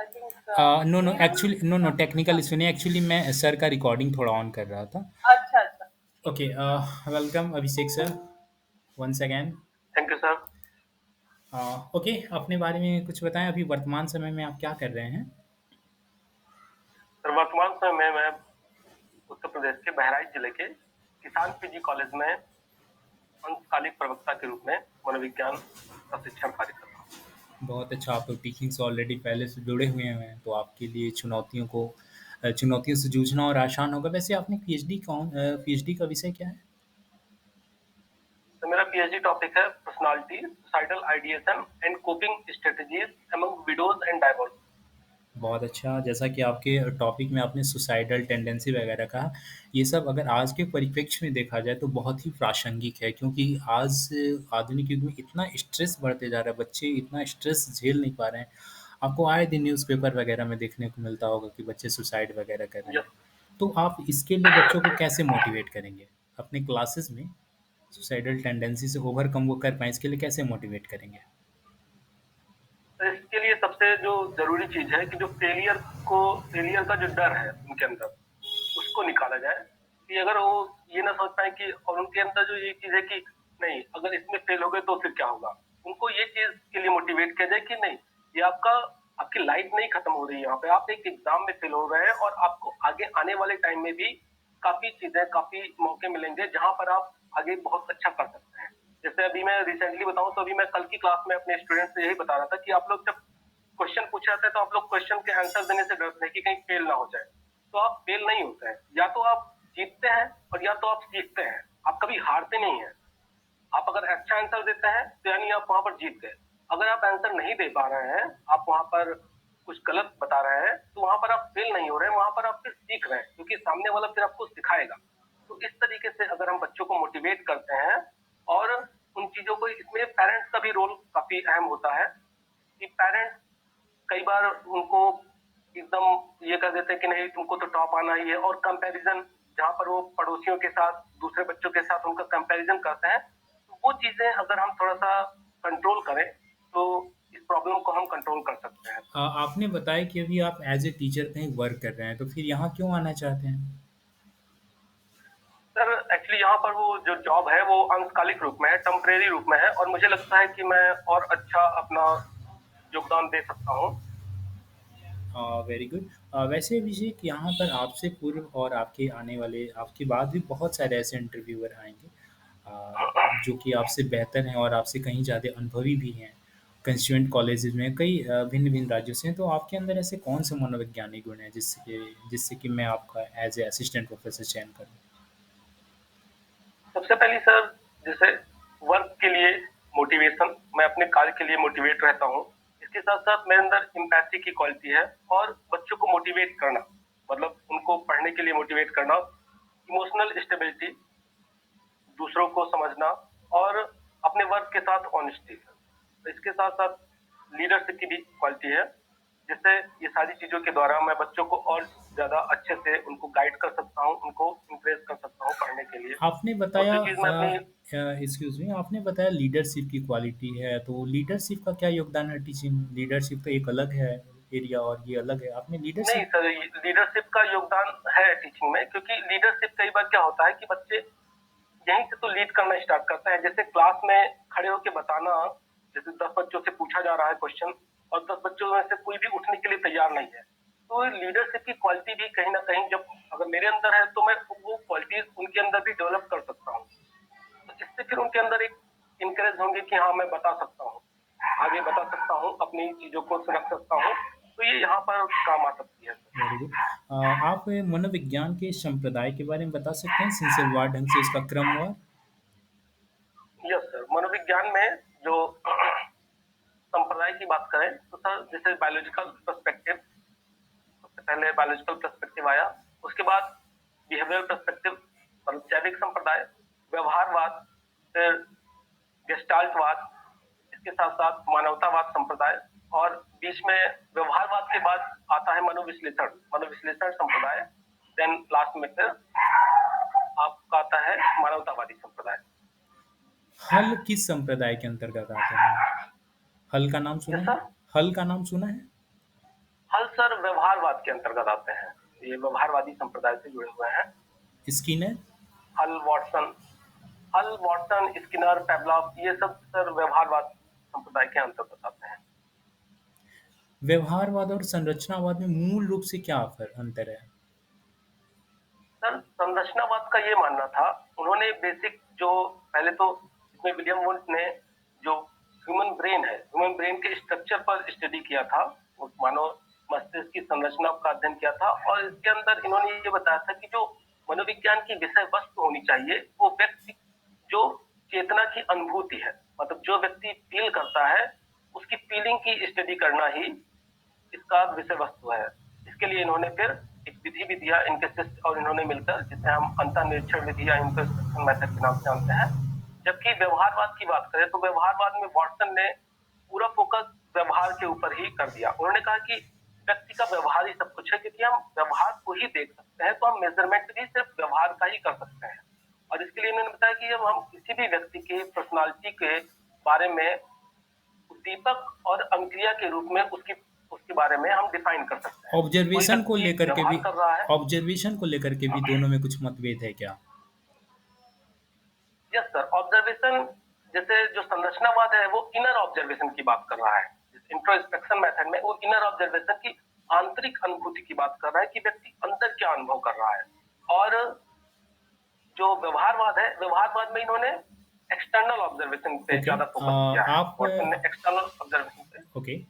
Think no no can you actually no no technical issue नहीं, actually मैं sir का recording थोड़ा on कर रहा था। अच्छा अच्छा ठीक okay, welcome Abhishek sir, once again. Thank you sir. Okay, अपने बारे में कुछ बताएं, अभी वर्तमान समय में आप क्या कर रहे हैं? सर वर्तमान समय में मैं उत्तर प्रदेश के बहराइच जिले के किसान पीजी कॉलेज में अंशकालिक प्रवक्ता के रूप में मनोविज्ञान का शिक्षण कार्य कर रहा हूँ। बहुत अच्छा, आप तो टीचिंग से ऑलरेडी पहले से जुड़े हुए हैं, तो आपके लिए चुनौतियों से जूझना और आसान होगा। वैसे आपने पीएचडी का विषय क्या है? तो मेरा पीएचडी टॉपिक है personality, societal ideation and coping strategies among widows and divorce. बहुत अच्छा, जैसा कि आपके टॉपिक में आपने सुसाइडल टेंडेंसी वगैरह कहा, ये सब अगर आज के परिप्रेक्ष्य में देखा जाए तो बहुत ही प्रासंगिक है, क्योंकि आज आधुनिक युग में इतना स्ट्रेस बढ़ते जा रहा है, बच्चे इतना स्ट्रेस झेल नहीं पा रहे हैं। आपको आए दिन न्यूज़पेपर वगैरह में देखने को मिलता होगा कि बच्चे सुसाइड वगैरह कर रहे हैं। यस। तो आप इसके लिए बच्चों को कैसे मोटिवेट करेंगे? अपने क्लासेस में सुसाइडल टेंडेंसी से ओवरकम वो कर पाएँ, इसके लिए कैसे मोटिवेट करेंगे? तो इसके लिए सबसे जो जरूरी चीज है कि जो फेलियर का जो डर है उनके अंदर, उसको निकाला जाए। कि अगर वो ये ना सोच पाए कि, और उनके अंदर जो ये चीज है कि नहीं, अगर इसमें फेल हो गए तो फिर क्या होगा, उनको ये चीज के लिए मोटिवेट किया जाए कि नहीं, ये आपकी लाइफ नहीं खत्म हो रही है। यहाँ पे आप एक एग्जाम में फेल हो रहे हैं और आपको आगे आने वाले टाइम में भी काफी मौके मिलेंगे जहां पर आप आगे बहुत अच्छा कर सकते हैं। जैसे अभी मैं रिसेंटली बताऊं तो अभी मैं कल की क्लास में अपने स्टूडेंट से यही बता रहा था कि आप लोग जब क्वेश्चन पूछा जाता है तो आप लोग क्वेश्चन के आंसर देने से डरते हैं कि कहीं फेल ना हो जाए। तो आप फेल नहीं होते हैं, या तो आप जीतते हैं और या तो आप सीखते हैं। आप कभी हारते नहीं हैं। आप अगर अच्छा आंसर देते हैं तो यानी आप वहां पर जीत गए। अगर आप आंसर नहीं दे पा रहे हैं, आप वहां पर कुछ गलत बता रहे हैं, तो वहां पर आप फेल नहीं हो रहे हैं, वहां पर आप फिर सीख रहे हैं, क्योंकि सामने वाला फिर आपको सिखाएगा। तो इस तरीके से अगर हम बच्चों को मोटिवेट करते हैं, और उन चीजों को, इसमें पेरेंट्स का भी रोल काफी अहम होता है कि पेरेंट्स कई बार उनको एकदम ये कर देते हैं कि नहीं तुमको तो टॉप आना ही है, और कंपैरिजन, जहां पर वो पड़ोसियों के साथ, दूसरे बच्चों के साथ उनका कंपैरिजन करते हैं, तो वो चीजें अगर हम थोड़ा सा कंट्रोल करें तो इस प्रॉब्लम को हम कंट्रोल कर सकते हैं। आपने बताया कि अभी आप एज ए टीचर कहीं वर्क कर रहे हैं, तो फिर यहाँ क्यों आना चाहते हैं? सर एक्चुअली यहाँ पर वो जो जॉब है वो अंशकालिक रूप में है, टेम्परेरी रूप में है, और मुझे लगता है कि मैं और अच्छा अपना योगदान दे सकता हूँ। Very good. वैसे अभिषेक, यहाँ पर आपसे पूर्व और आपके आने वाले आपके बाद भी बहुत सारे ऐसे इंटरव्यूअर आएंगे जो कि आपसे बेहतर हैं और आपसे कहीं ज़्यादा अनुभवी भी हैं। कंस्टिट्यूएंट कॉलेजेस में कई भिन्न भिन्न राज्यों से हैं, तो आपके अंदर ऐसे कौन से मनोवैज्ञानिक गुण हैं जिससे कि मैं आपका एज ए असिस्टेंट प्रोफेसर चयन करूँ? सबसे पहली सर, जैसे वर्क के लिए मोटिवेशन, मैं अपने कार्य के लिए मोटिवेट रहता हूँ। इसके साथ साथ मेरे अंदर एम्पैथी की क्वालिटी है, और बच्चों को मोटिवेट करना, मतलब उनको पढ़ने के लिए मोटिवेट करना, इमोशनल स्टेबिलिटी, दूसरों को समझना, और अपने वर्क के साथ ऑनेस्टी। इसके साथ साथ लीडरशिप की भी क्वालिटी है, जिससे ये सारी चीजों के द्वारा मैं बच्चों को और ज्यादा अच्छे से उनको गाइड कर सकता हूँ, उनको इंप्रेस कर सकता हूँ पढ़ने के लिए। आपने और बताया जो चीज मैं अपनी, एक्सक्यूज मी, आपने बताया लीडरशिप की क्वालिटी है, तो लीडरशिप का क्या योगदान है टीचिंग? लीडरशिप तो एक अलग है एरिया और ये अलग है, आपने नहीं लीडरशिप। सर, लीडरशिप का योगदान है टीचिंग में, क्योंकि लीडरशिप कई बार क्या होता है कि बच्चे यहीं से तो लीड करना स्टार्ट करते हैं। जैसे क्लास में खड़े होकर बताना, जैसे 10 बच्चों से पूछा जा रहा है क्वेश्चन, और 10 बच्चों में से कोई भी उठने के लिए तैयार नहीं है, तो लीडरशिप की क्वालिटी भी कहीं ना कहीं, जब अगर मेरे अंदर है तो मैं वो क्वालिटीज उनके अंदर भी डेवलप कर सकता हूँ। तो इससे फिर उनके अंदर एक इंकरेज होंगे कि हाँ मैं बता सकता हूँ, आगे बता सकता हूँ, अपनी चीजों को रख सकता हूँ। तो ये यहाँ पर काम आ सकती है। Very good. आप मनोविज्ञान के संप्रदाय के बारे में बता सकते हैं, सिलसिलेवार ढंग से इसका क्रमवार? यस सर, मनोविज्ञान में जो संप्रदाय की बात करें तो सर, जैसे बायोलॉजिकल पर्सपेक्टिव, सबसे पहले बायोलॉजिकल पर्सपेक्टिव आया, उसके बाद बिहेवियर पर्सपेक्टिव, मतलब जैविक संप्रदाय, व्यवहारवाद, फिर गेस्टाल्टवाद, इसके साथ साथ मानवतावाद संप्रदाय, और बीच में व्यवहारवाद के बाद आता है मनोविश्लेषण संप्रदाय। देन लास्ट में फिर आपका आता है मानवतावादी संप्रदाय। हल किस संप्रदाय के अंतर्गत आते हैं? हल का नाम सुना यस है? सर। हल का नाम सुना है? हल सर व्यवहारवाद के अंतर्गत आते हैं। ये व्यवहारवादी संप्रदाय से जुड़े हुए हैं। स्किनर? हल, वॉटसन स्किनर, पेवलॉव, ये सब सर व्यवहारवाद संप्रदाय के अंतर्गत आते हैं। व्यवहारवाद और संरचनावाद में मूल रूप से क्या अंतर है? सर संरचनावाद का ये मानना था, उन्होंने बेसिक जो पहले तो इसमें विलियम वुंट ने जो ह्यूमन ब्रेन के स्ट्रक्चर पर स्टडी किया था, उस मानव मस्तिष्क की संरचना का अध्ययन किया था, और इसके अंदर इन्होंने ये बताया था कि जो मनोविज्ञान की विषय वस्तु होनी चाहिए वो व्यक्ति जो चेतना की अनुभूति है, मतलब जो व्यक्ति फील करता है उसकी फीलिंग की स्टडी करना ही इसका विषय वस्तु है। इसके लिए इन्होंने फिर एक विधि भी दिया, इनके शिष्य और इन्होंने मिलकर, जिसे हम अंतर्निरीक्षण विधि या इंट्रोस्पेक्शन मेथड के नाम से जानते हैं। जबकि व्यवहारवाद की बात करें तो व्यवहारवाद में वॉटसन ने पूरा फोकस व्यवहार के ऊपर ही कर दिया। उन्होंने कहा कि व्यक्ति का व्यवहार ही सब कुछ है, क्योंकि हम व्यवहार को ही देख सकते हैं, तो हम मेजरमेंट भी सिर्फ व्यवहार का ही कर सकते हैं। और इसके लिए उन्होंने बताया कि जब हम किसी भी व्यक्ति के पर्सनालिटी के बारे में उद्दीपक और अनुक्रिया के रूप में उसकी उसके बारे में हम डिफाइन कर सकते हैं। कोई ऑब्जर्वेशन को व्यक्ति लेकर के व्यवहार भी कर रहा है। ऑब्जर्वेशन को लेकर के भी दोनों में कुछ मतभेद है क्या? यस सर, ऑब्जर्वेशन जैसे जो संरचनावाद है वो इनर ऑब्जर्वेशन की बात कर रहा है। इंट्रोस्पेक्शन मेथड में वो इनर ऑब्जर्वेशन की आंतरिक अनुभूति की बात कर रहा है कि व्यक्ति अंदर क्या अनुभव कर रहा है। और जो व्यवहारवाद है, व्यवहारवाद में इन्होंने एक्सटर्नल ऑब्जर्वेशन पे ओके। ज्यादा फोकस किया है। आप वॉटसन ने एक्सटर्नल ऑब्जर्वेशन पे। ओके।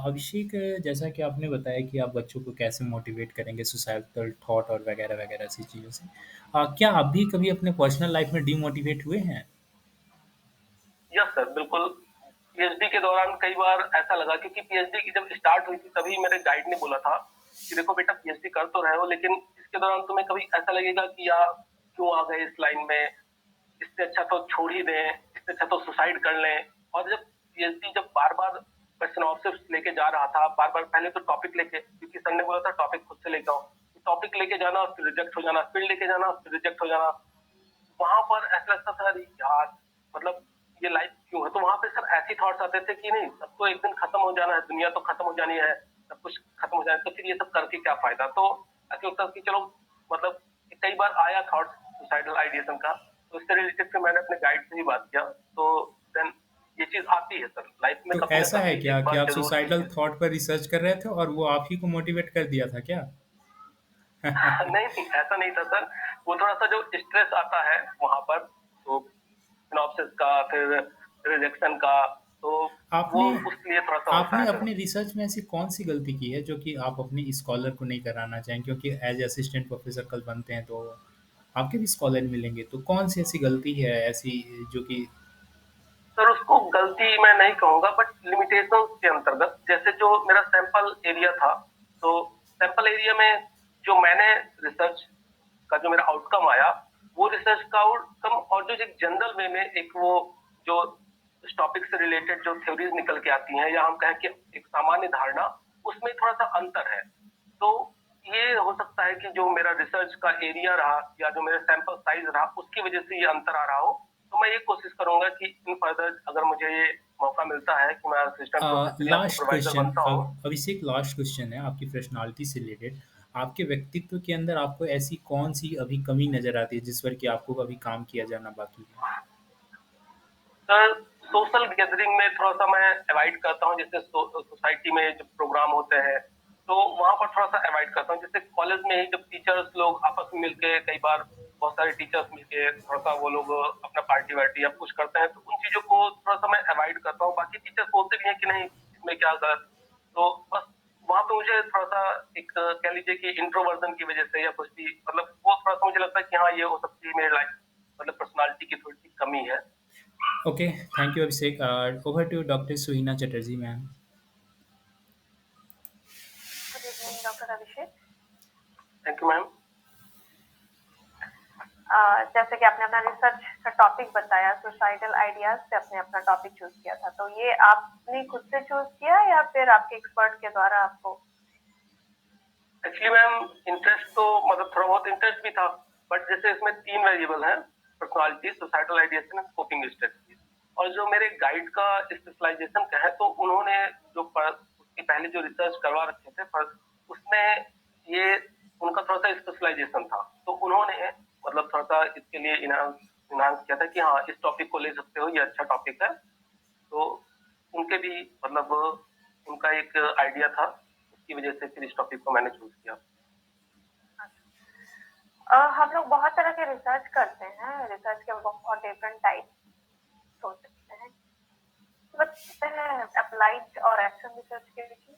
अभिषेक, जैसा कि आपने बताया कि आप बच्चों को कैसे मोटिवेट करेंगे सुसाइडल थॉट और वगैरह वगैरह ऐसी चीज़ों से, क्या आप भी कभी अपने पर्सनल लाइफ में डीमोटिवेट हुए हैं? यस सर, बिल्कुल। पीएचडी के दौरान कई बार ऐसा लगा, क्योंकि पीएचडी की जब स्टार्ट हुई थी तभी मेरे गाइड ने बोला था कि देखो बेटा, पीएचडी कर तो रहे हो, लेकिन इसके दौरान तुम्हें कभी ऐसा लगेगा कि यार क्यों आ गए इस लाइन में, इससे अच्छा तो छोड़ ही दें, इससे अच्छा तो सुसाइड कर लें। और जब पीएचडी जब बार बार क्वेश्चन ऑप्शंस लेके जा रहा था, बार बार पहले तो टॉपिक लेके, क्योंकि सर ने बोला था टॉपिक खुद से लेके आओ, टॉपिक लेके जाना, फिर रिजेक्ट हो जाना, फिर लेके जाना, फिर रिजेक्ट हो जाना। वहां पर ऐसा लगता था, अरे यार, मतलब ये लाइफ क्यों है। तो वहां पे सर ऐसी थॉट्स आते थे कि नहीं, सब तो एक दिन खत्म हो जाना है, दुनिया तो खत्म हो जानी है, सब कुछ खत्म हो जाए, तो फिर ये सब करके क्या फायदा। तो ऐसा लगता था कि चलो, मतलब कई बार आया थॉट्स सुसाइडल आइडिएशन का, तो इससे रिलेटेड फिर मैंने अपने गाइड से ही बात किया। तो देन ये चीज आती है सर लाइफ में तो कभी ना ऐसा है कभी क्या एक कि बार आप जरूर ये सुसाइडल चीज। थॉट पर रिसर्च कर रहे थे और वो आप ही को मोटिवेट कर दिया था क्या? नहीं नहीं, ऐसा नहीं था सर। वो थोड़ा सा जो स्ट्रेस आता है वहां पर, तो सिनॉप्सिस का, फिर रिजेक्शन का, तो वो आपने उसके लिए थोड़ा सा होता आपने है सर। अपने रिसर्च में ऐसी कौन-सी गलती की है जो कि आप अपने स्कॉलर को नहीं कराना चाहें? क्योंकि एज़ असिस्टेंट प्रोफ़ेसर कल बनते हैं तो आपके भी स्कॉलर मिलेंगे, तो कौन-सी ऐसी गलती है ऐसी जो कि सर उसको गलती मैं नहीं कहूंगा, बट लिमिटेशन के अंतर्गत, जैसे जो मेरा सैंपल एरिया था, तो सैंपल एरिया में जो मैंने रिसर्च का जो मेरा आउटकम आया, वो रिसर्च का आउटकम और जो एक जनरल वे में एक वो जो इस टॉपिक से रिलेटेड जो थ्योरीज निकल के आती हैं, या हम कहें कि एक सामान्य धारणा, उसमें थोड़ा सा अंतर है। तो ये हो सकता है कि जो मेरा रिसर्च का एरिया रहा या जो मेरा सैंपल साइज रहा, उसकी वजह से ये अंतर आ रहा हो। तो मैं ये कोशिश करूंगा कि इन फर्दर अगर मुझे ये मौका मिलता है कि मैं असिस्टेंट प्रोफेसर या लास्ट सुपरवाइजर क्वेश्चन, बनता हूँ। अभिषेक, लास्ट क्वेश्चन है आपकी पर्सनैलिटी से रिलेटेड। आपके व्यक्तित्व के अंदर आपको ऐसी कौन-सी अभी कमी नज़र आती है जिस पर कि आपको अभी काम किया जाना बाकी है? सर सोशल गैदरिंग में थोड़ा सा मैं अवॉइड करता हूँ, जैसे सोसाइटी में जब प्रोग्राम होते हैं तो वहां पर थोड़ा सा अवॉइड करता हूँ। जैसे कॉलेज में ही जब टीचर्स लोग आपस में मिलके, कई बार बहुत सारे टीचर्स मिलके थोड़ा सा वो लोग अपना पार्टी वार्टी या कुछ करते हैं, तो उन चीजों को थोड़ा सा मैं अवॉइड करता हूँ। बाकी टीचर्स बोलते भी हैं कि नहीं इसमें क्या गलत, तो बस वहां पे मुझे थोड़ा सा एक कह लीजिए कि इंट्रोवर्जन की वजह से या कुछ भी, मतलब वो थोड़ा सा मुझे लगता है कि हाँ ये हो सकती है मेरी लाइफ, मतलब पर्सनालिटी की थोड़ी सी कमी है। Okay, thank you Abhishek. Over to doctor Suhina Chatterjee ma'am. Good evening doctor Abhishek. Thank you ma'am. जैसे कि आपने अपना रिसर्च का टॉपिक बताया, सुसाइडल आइडियाज से आपने अपना टॉपिक चूज किया था, तो ये आपने खुद से चूज किया या फिर आपके एक्सपर्ट के द्वारा आपको? एक्चुअली मैम इंटरेस्ट तो, मतलब थोड़ा बहुत इंटरेस्ट भी था, बट जैसे इसमें 3 वेरिएबल हैं, personality, societal ideation and coping strategy. और जो मेरे गाइड का स्पेशलाइजेशन का है, तो उन्होंने जो उसकी पहले जो रिसर्च करवा रखे थे फर्स्ट, उसमें ये उनका थोड़ा-सा स्पेशलाइज़ेशन था। तो उन्होंने मतलब थोड़ा-सा इसके लिए इन्हांस किया था कि हाँ, इस टॉपिक को ले सकते हो, ये अच्छा टॉपिक है। तो उनके भी मतलब उनका एक आइडिया था, उसकी वजह से फिर इस टॉपिक को मैंने चूज़ किया। हम लोग बहुत तरह के रिसर्च करते हैं, रिसर्च के बहुत डिफरेंट टाइप्स हो सकते हैं। बताते हैं अप्लाइड और एक्शन रिसर्च के बीच में।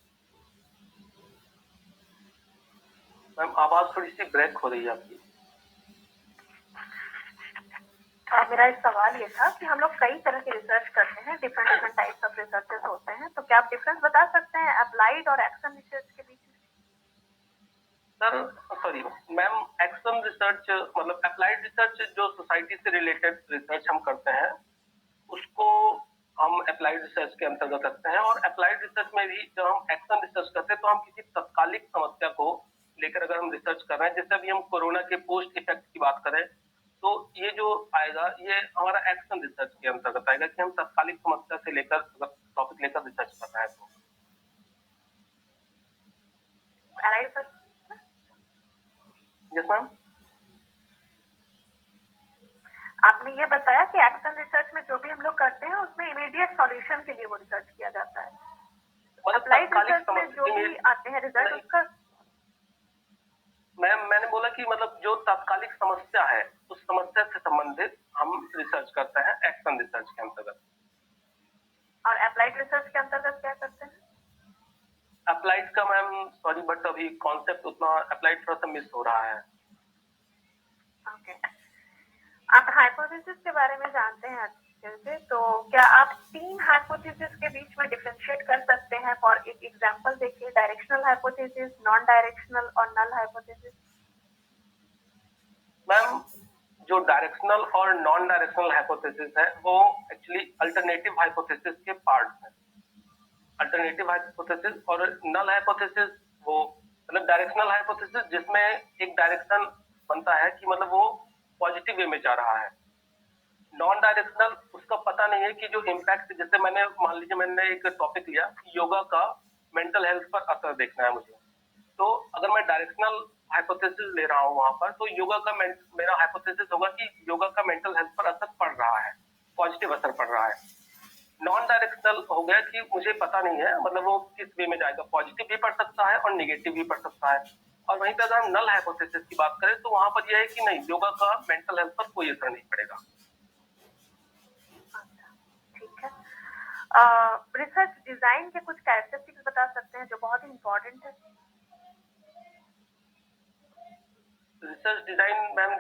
मैम आवाज़ थोड़ी-सी ब्रेक हो रही है आपकी। मेरा एक सवाल ये था कि हम लोग कई तरह के रिसर्च करते हैं, different different types of researches होते हैं, तो क्या आप डिफरेंस बता सकते हैं अप्लाइड और एक्शन रिसर्च के बीच में? Sir sorry ma'am, action research मतलब अप्लाइड रिसर्च जो सोसाइटी से रिलेटेड रिसर्च हम करते हैं, उसको हम अप्लाइड रिसर्च के अंतर्गत रखते हैं। और अप्लाइड रिसर्च में भी जब हम एक्शन रिसर्च करते हैं तो हम किसी तत्कालिक समस्या को लेकर अगर हम रिसर्च कर रहे हैं, जैसे अभी हम कोरोना के पोस्ट इफेक्ट की बात करें, तो ये जो आएगा ये हमारा एक्शन रिसर्च के अंतर्गत आएगा कि हम तत्कालिक समस्या से लेकर टॉपिक लेकर रिसर्च कर रहे हैं। तो Allied research? Yes ma'am. आपने ये बताया कि एक्शन रिसर्च में जो भी हम लोग करते हैं उसमें इमीडिएट सॉल्यूशन के लिए वो रिसर्च किया जाता है। अप्लाइड रिसर्च में जो भी आते हैं रिजल्ट उसका मैम मैंने बोला कि मतलब जो तात्कालिक समस्या है उस समस्या से संबंधित हम रिसर्च करते हैं एक्शन रिसर्च के अंतर्गत। और अप्लाइड रिसर्च के अंतर्गत क्या करते हैं? अप्लाइड का मैम सॉरी बट अभी कॉन्सेप्ट उतना अप्लाइड थोड़ा सा मिस हो रहा है। ओके। आप हाइपोथेसिस के बारे में जानते हैं अच्छे से, तो क्या आप तीन हाइपोथेसिस के बीच में डिफरेंशिएट कर सकते हैं? फॉर एक एग्जांपल देखिए, डायरेक्शनल हाइपोथेसिस, नॉन डायरेक्शनल और नल हाइपोथेसिस। मैम जो डायरेक्शनल और नॉन डायरेक्शनल हाइपोथेसिस है वो एक्चुअली अल्टरनेटिव हाइपोथेसिस के पार्ट्स हैं। अल्टरनेटिव हाइपोथेसिस और नल हाइपोथेसिस वो मतलब डायरेक्शनल हाइपोथेसिस जिसमें एक डायरेक्शन बनता है कि मतलब वो पॉजिटिव वे में जा रहा है। नॉन डायरेक्शनल उसका पता नहीं है कि जो इम्पैक्ट, जैसे मैंने मान लीजिए मैंने एक टॉपिक लिया कि योगा का मेंटल हेल्थ पर असर देखना है मुझे, तो अगर मैं डायरेक्शनल हाइपोथेसिस ले रहा हूँ वहां पर, तो योगा का मेरा हाइपोथेसिस होगा कि योगा का मेंटल हेल्थ पर असर पड़ रहा है, पॉजिटिव असर पड़ रहा है। नॉन डायरेक्शनल हो गया कि मुझे पता नहीं है मतलब वो किस वे में जाएगा, पॉजिटिव भी पड़ सकता है और निगेटिव भी पड़ सकता है। और वहीं पर अगर हम नल हाइपोथेसिस की बात करें तो वहां पर यह है कि नहीं, योगा का मेंटल हेल्थ पर कोई असर नहीं पड़ेगा। ठीक है। रिसर्च डिजाइन के कुछ कैरेक्टरिस्टिक्स बता सकते हैं जो बहुत ही इंपॉर्टेंट है? रिसर्च डिजाइन मैम,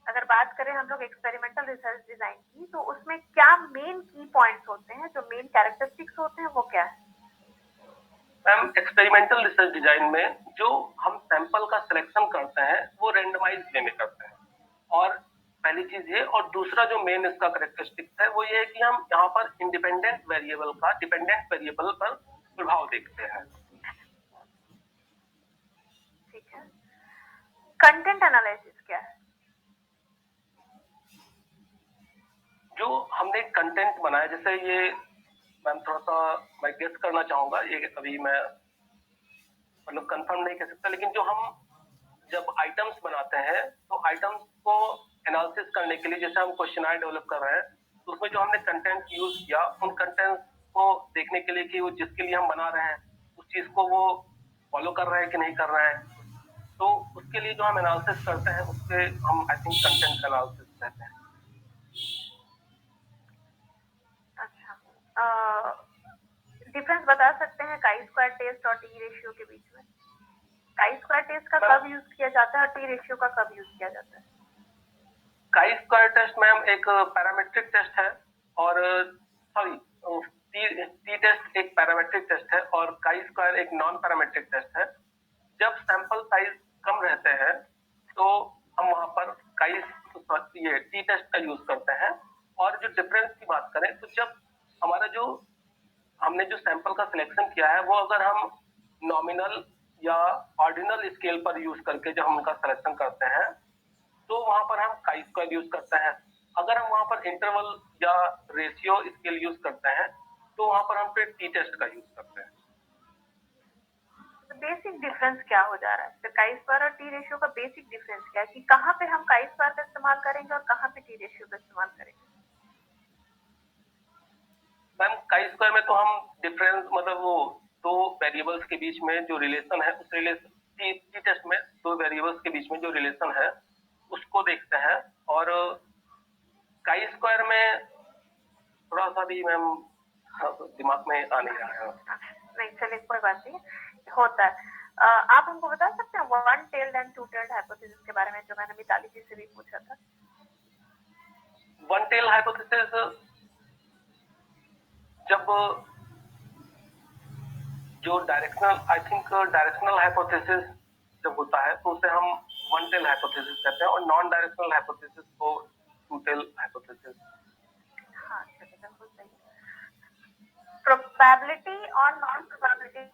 अगर बात करें हम लोग एक्सपेरिमेंटल रिसर्च डिजाइन की, तो उसमें क्या मेन की पॉइंट्स होते हैं, जो मेन कैरेक्टरिस्टिक्स होते हैं वो क्या है? मैम एक्सपेरिमेंटल रिसर्च डिजाइन में जो हम सैंपल का सिलेक्शन करते हैं वो रेंडमाइज वे में करते हैं। और पहली चीज ये, और दूसरा जो मेन इसका कैरेक्टरिस्टिक्स है वो ये है कि हम यहाँ पर इंडिपेंडेंट वेरिएबल का डिपेंडेंट वेरिएबल पर प्रभाव देखते हैं। ठीक है। कंटेंट एनालिसिस क्या है? जो हमने कंटेंट बनाया, जैसे ये मैम थोड़ा सा मैं गेस करना चाहूंगा, ये अभी मैं मतलब कंफर्म नहीं कह सकता, लेकिन जो हम जब आइटम्स बनाते हैं तो आइटम्स को एनालिसिस करने के लिए जैसे हम क्वेश्चनर डेवलप कर रहे हैं, तो उसमें जो हमने कंटेंट यूज किया उन कंटेंट को देखने के लिए कि वो जिसके लिए हम बना रहे हैं उस चीज को वो फॉलो कर रहे हैं कि नहीं कर रहे हैं, तो उसके लिए जो हम एनालिसिस करते हैं उससे हम आई थिंक कंटेंट एनालिसिस कहते हैं। अच्छा। डिफरेंस बता सकते हैं काई स्क्वायर टेस्ट और टी रेशियो के बीच में? काई स्क्वायर टेस्ट का कब यूज किया जाता है और टी रेशियो का कब यूज किया जाता है? काई स्क्वायर टेस्ट मैम एक पैरामेट्रिक टेस्ट है, और सॉरी टी टेस्ट एक पैरामेट्रिक टेस्ट है और काई स्क्वायर एक नॉन पैरामेट्रिक टेस्ट है। जब सैंपल साइज कम रहते हैं तो हम वहां पर ये टी टेस्ट का यूज करते हैं। और जो डिफरेंस की बात करें तो जब हमारा जो हमने जो सैंपल का सिलेक्शन किया है वो अगर हम नॉमिनल या ऑर्डिनल स्केल पर यूज करके जब हम उनका सिलेक्शन करते हैं तो वहां पर हम काई स्क्वायर यूज करते हैं। अगर हम वहां पर इंटरवल या रेशियो स्केल यूज करते हैं तो वहां पर हम फिर टी टेस्ट का यूज करते हैं। तो बेसिक डिफरेंस क्या हो जा रहा है? तो काई स्क्वायर और टी रेशियो का बेसिक डिफरेंस क्या है कि कहाँ पे हम काई स्क्वायर का इस्तेमाल करेंगे और कहाँ पे टी रेशियो का इस्तेमाल करेंगे? मैम काई स्क्वायर में तो हम डिफरेंस मतलब वो दो वेरिएबल्स के बीच में जो रिलेशन है उस रिलेशन टी टेस्ट में दो वेरिएबल्स के बीच में जो रिलेशन है उसको देखते हैं। और काई स्क्वायर में थोड़ा सा भी मैम दिमाग में आ नहीं रहा है। नहीं चलिए कोई बात नहीं, होता है। आप हमको बता सकते हैं one tailed and to tailed hypothesis के बारे में, जो मैंने मिताली जी से भी पूछा था? वन टेल हाइपोथेसिस जब जो directional I think directional hypothesis जब होता है तो उसे हम वन टेल हाइपोथेसिस कहते हैं, और नॉन डायरेक्शनल हाइपोथेसिस को टू टेल हाइपोथेसिस। हाँ चलिए बिल्कुल सही। प्रोबेबिलिटी और नॉन प्रोबेबिलिटी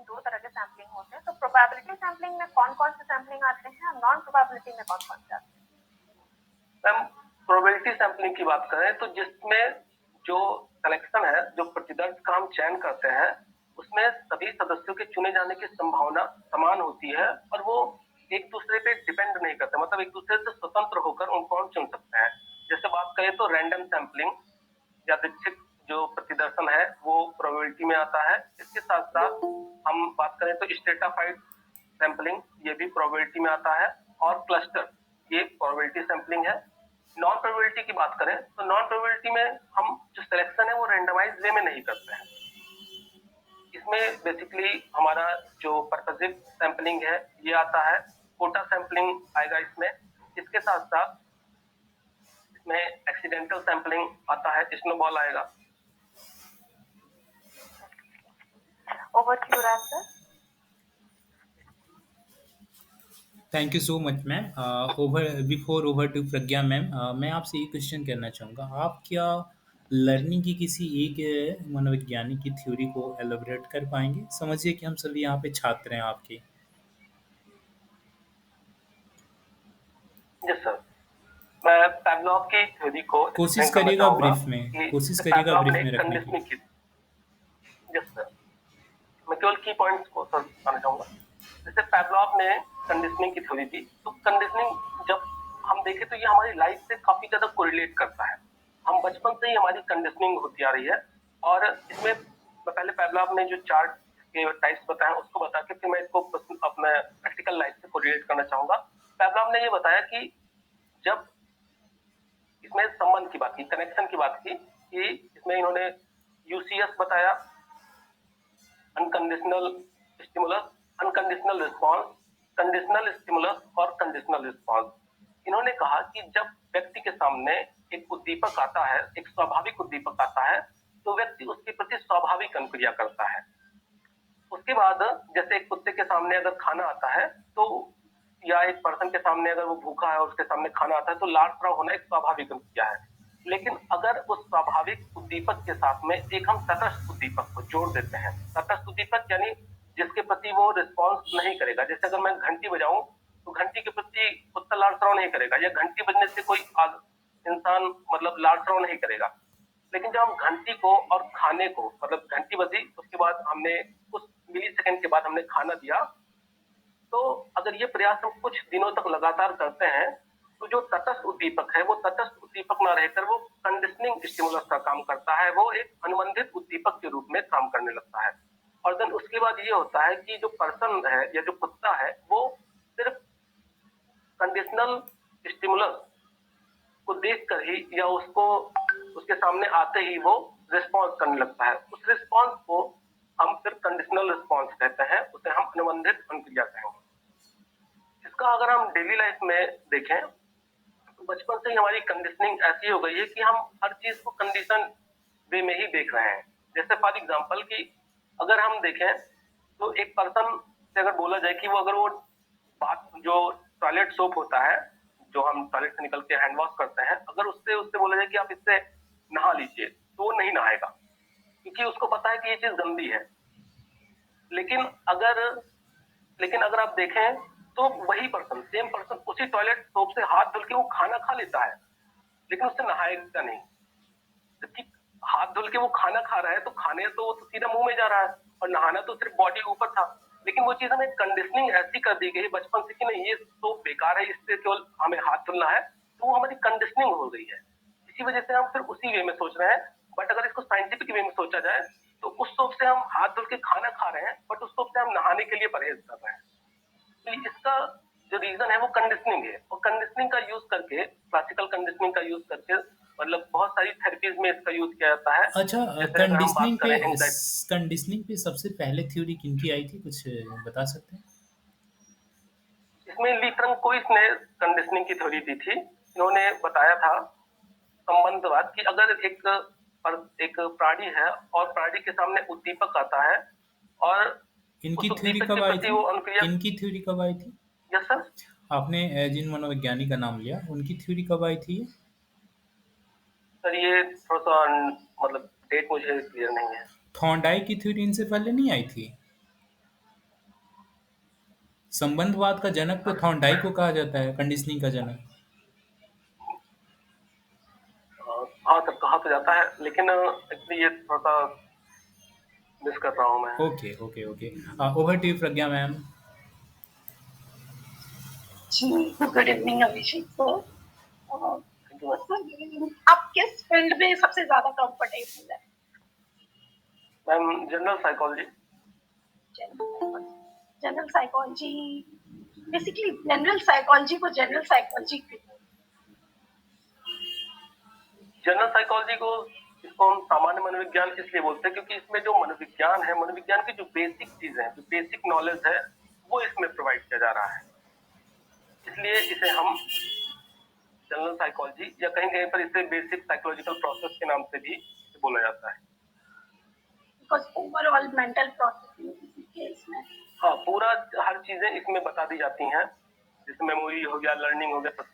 दो तरह के सैम्पलिंग होते हैं, तो प्रोबेबिलिटी सैम्पलिंग में कौन कौन से सैम्पलिंग आते हैं और नॉन प्रोबेबिलिटी में कौन कौन से आते हैं? मैम प्रोबेबिलिटी सैम्पलिंग की बात करें तो जिसमें जो कलेक्शन है, जो प्रतिदर्श का हम चयन करते हैं, उसमें सभी सदस्यों के चुने जाने की संभावना समान होती है और वो एक दूसरे पे डिपेंड नहीं करते, मतलब एक दूसरे से स्वतंत्र होकर उनको हम चुन सकते हैं। जैसे बात करें तो रैंडम सैम्पलिंग यादृच्छिक जो प्रतिदर्शन है वो प्रोबेबिलिटी में आता है। इसके साथ साथ हम बात करें तो स्ट्रेटाफाइड सैम्पलिंग ये भी प्रोबेबिलिटी में आता है, और क्लस्टर ये प्रोबेबिलिटी सैम्पलिंग है। नॉन प्रोबेबिलिटी की बात करें तो नॉन प्रोबेबिलिटी में हम जो सिलेक्शन है वो रैंडमाइज वे में नहीं करते हैं। इसमें बेसिकली हमारा जो परपसिव सैम्पलिंग है ये आता है, कोटा सैम्पलिंग आएगा इसमें। इसके साथ साथ इसमें एक्सीडेंटल सैम्पलिंग आता है, स्नोबॉल आएगा। Over to Raj sir. Thank you so much ma'am. Over to Pragya ma'am, मैं आपसे ये क्वेश्चन करना चाहूँगा, आप क्या लर्निंग की किसी एक मनोवैज्ञानिक की थ्योरी को एलोबरेट कर पाएंगे? समझिए कि हम सभी यहाँ पे छात्र हैं आपके। यस सर, मैं पैवलॉव की थ्योरी को कोशिश एक्सप्लेन करना करिएगा चाहूंगा ब्रीफ में, कि कोशिश जैसे करिएगा पैवलॉव ब्रीफ ने में रखने की। कंडीशनिंग की। यस सर, मैं केवल की पॉइंट्स को सर बताना चाहूंगा। जैसे पैवलॉव ने कंडीशनिंग की थ्योरी दी, तो कंडीशनिंग जब हम देखें तो ये हमारी लाइफ से काफी ज्यादा कोरिलेट करता है। हम बचपन से ही हमारी कंडीशनिंग होती आ रही है, और इसमें मैं पहले पैवलॉव ने जो चार्ट के टाइप्स बताया उसको बता के फिर मैं इसको अपने प्रैक्टिकल लाइफ से कोरिलेट करना चाहूंगा। पैवलॉव ने ये बताया कि जब इसमें संबंध की बात की, कनेक्शन की बात की, कि इसमें इन्होंने यूसीएस बताया, unconditional stimulus, unconditional response, conditional stimulus और कंडीशनल रिस्पॉन्स। इन्होंने कहा कि जब व्यक्ति के सामने एक उद्दीपक आता है, एक स्वाभाविक उद्दीपक आता है, तो व्यक्ति उसके प्रति स्वाभाविक अनुक्रिया करता है। उसके बाद जैसे एक कुत्ते के सामने अगर खाना आता है, तो या एक पर्सन के सामने अगर वो भूखा है और उसके सामने खाना आता है, तो लाड़ थ्रा होना एक स्वाभाविक अनुक्रिया है। लेकिन अगर उस स्वाभाविक उद्दीपक के साथ में एक हम तटस्थ उद्दीपक को जोड़ देते हैं, तटस्थ उद्दीपक यानी जिसके प्रति वो रिस्पॉन्स नहीं करेगा। जैसे अगर मैं घंटी बजाऊं तो घंटी के प्रति कुत्ता लाड़ थ्रा नहीं करेगा, या घंटी बजने से कोई इंसान मतलब लाड़ थ्रा नहीं करेगा। लेकिन जब हम घंटी को और खाने को, मतलब घंटी बजी उसके बाद हमने कुछ मिली सेकंड के बाद हमने खाना दिया, तो अगर ये प्रयास हम कुछ दिनों तक लगातार करते हैं तो जो तटस्थ उद्दीपक है वो तटस्थ उद्दीपक ना रहकर वो कंडीशनिंग स्टिमुलस का काम करता है, वो एक अनुबंधित उद्दीपक के रूप में काम करने लगता है। और देन उसके बाद ये होता है कि जो पर्सन है या जो कुत्ता है वो सिर्फ कंडीशनल स्टिमुलस को देखकर ही या उसको उसके सामने आते ही वो रिस्पॉन्स करने लगता है। उस रिस्पॉन्स को हम फिर कंडीशनल रिस्पॉन्स कहते हैं, उसे हम अनुबंधित अनुक्रिया कहेंगे। इसका अगर हम डेली लाइफ में देखें तो बचपन से ही हमारी कंडीशनिंग ऐसी हो गई है कि हम हर चीज को कंडीशन वे में ही देख रहे हैं। जैसे फॉर एग्जाम्पल कि अगर हम देखें तो एक पर्सन से अगर बोला जाए कि वो अगर वो बात जो टॉयलेट सोप होता है जो हम टॉयलेट से निकल के हैंड वॉश करते हैं, अगर उससे उससे बोला जाए कि आप इससे नहा लीजिए, तो वो नहीं नहाएगा, क्योंकि उसको पता है कि ये चीज गंदी है। लेकिन अगर लेकिन अगर आप देखें तो वही पर्सन, सेम पर्सन उसी टॉयलेट सोप से हाथ धुल के वो खाना खा लेता है, लेकिन उससे नहाएगा नहीं। जबकि हाथ धुल के वो खाना खा रहा है, तो खाने तो वो तो सीधा मुंह में जा रहा है, और नहाना तो सिर्फ बॉडी के ऊपर था। लेकिन वो चीज हमें कंडीशनिंग ऐसी कर दी गई बचपन से कि नहीं, ये तो बेकार है, इससे केवल हमें हाथ धुलना है, तो वो हमारी कंडीशनिंग हो गई है। इसी वजह से हम सिर्फ उसी वे में सोच रहे हैं। बट अगर इसको साइंटिफिक वे में सोचा जाए, तो उस सोच से हम हाथ धुल के खाना खा रहे हैं, बट उस सोच से हम नहाने के लिए परहेज कर रहे हैं। तो इसका जो रीजन है वो कंडीशनिंग है, और कंडीशनिंग का यूज करके, क्लासिकल कंडीशनिंग का यूज करके, मतलब बहुत सारी थेरेपीज में इसका यूज किया जाता है। अच्छा, जैसे अगर हम बात करें एंजाइटी, कंडीशनिंग पे सबसे पहले थ्योरी किनकी आई थी, कुछ बता सकते हैं? इसमें ली फ्रंकोइस ने कंडीशनिंग की थ्योरी दी थी। इन्होंने बताया था संबंधवाद कि अगर एक प्राणी है और प्राणी के सामने उद्दीपक आता है, और इनकी उस थ्योरी उद्दीपक के कब आई प्रति थी? वो अनुक्रिया। इनकी थ्योरी कब आई थी? Yes sir. आपने जिन मनोवैज्ञानिक का नाम लिया, उनकी थ्योरी कब आई थी ये? सर ये थोड़ा सा मतलब डेट मुझे क्लियर नहीं है। थॉर्नडाइक की थ्योरी इनसे पहले नहीं आई थी? संबंधवाद का जनक तो थॉर्नडाइक को कहा जाता है, कंडीशनिंग का जनक। हाँ सर, कहा तो जाता है, लेकिन एक्चुअली ये थोड़ा सा मिस कर रहा हूँ मैं। Okay okay okay. Over to Pragya ma'am. जी, गुड इवनिंग अभिषेक सर। आप किस फील्ड में सबसे ज्यादा कंफर्टेबल है? Ma'am general psychology. General psychology, basically general psychology को जनरल साइकोलॉजी जनरल साइकोलॉजी को, इसको हम सामान्य मनोविज्ञान इसलिए बोलते हैं क्योंकि इसमें जो मनोविज्ञान है, मनोविज्ञान की जो बेसिक चीजें हैं, जो बेसिक नॉलेज है, वो इसमें प्रोवाइड किया जा रहा है। इसलिए इसे हम जनरल साइकोलॉजी, या कहीं कहीं पर इसे बेसिक साइकोलॉजिकल प्रोसेस के नाम से भी बोला जाता है। बिकॉज ओवरऑल मेंटल प्रोसेस इसमें। हाँ, पूरा हर चीजें इसमें बता दी जाती हैं, जैसे मेमोरी हो गया, लर्निंग हो गया।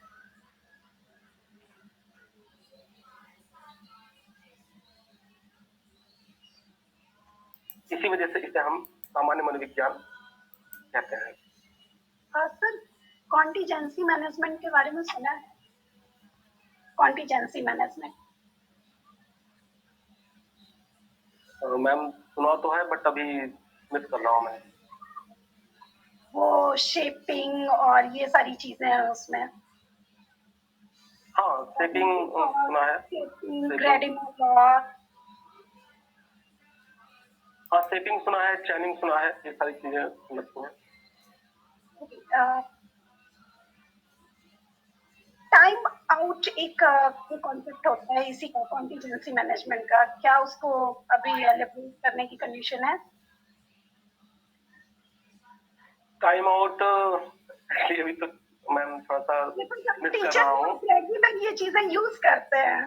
इसी वजह से इसे हम सामान्य मनोविज्ञान कहते हैं। सर, कॉन्टीजेंसी मैनेजमेंट के बारे में सुना है? कॉन्टीजेंसी मैनेजमेंट मैम सुना तो है, बट अभी मिस कर रहा हूँ मैं। वो शेपिंग और ये सारी चीजें हैं उसमें। हाँ, शेपिंग सुना है। ग्रेडिंग और हाँ, शेपिंग सुना है, चैनिंग सुना है, ये सारी चीजें लगती हैं। टाइम आउट एक कॉन्सेप्ट होता है इसी का, कॉन्टीजेंसी मैनेजमेंट का। क्या उसको अभी एलिब्रेट करने की कंडीशन है? टाइम आउट अभी तो मैम थोड़ा सा मिस कर रहा हूँ। रेगुलर ये चीजें यूज करते हैं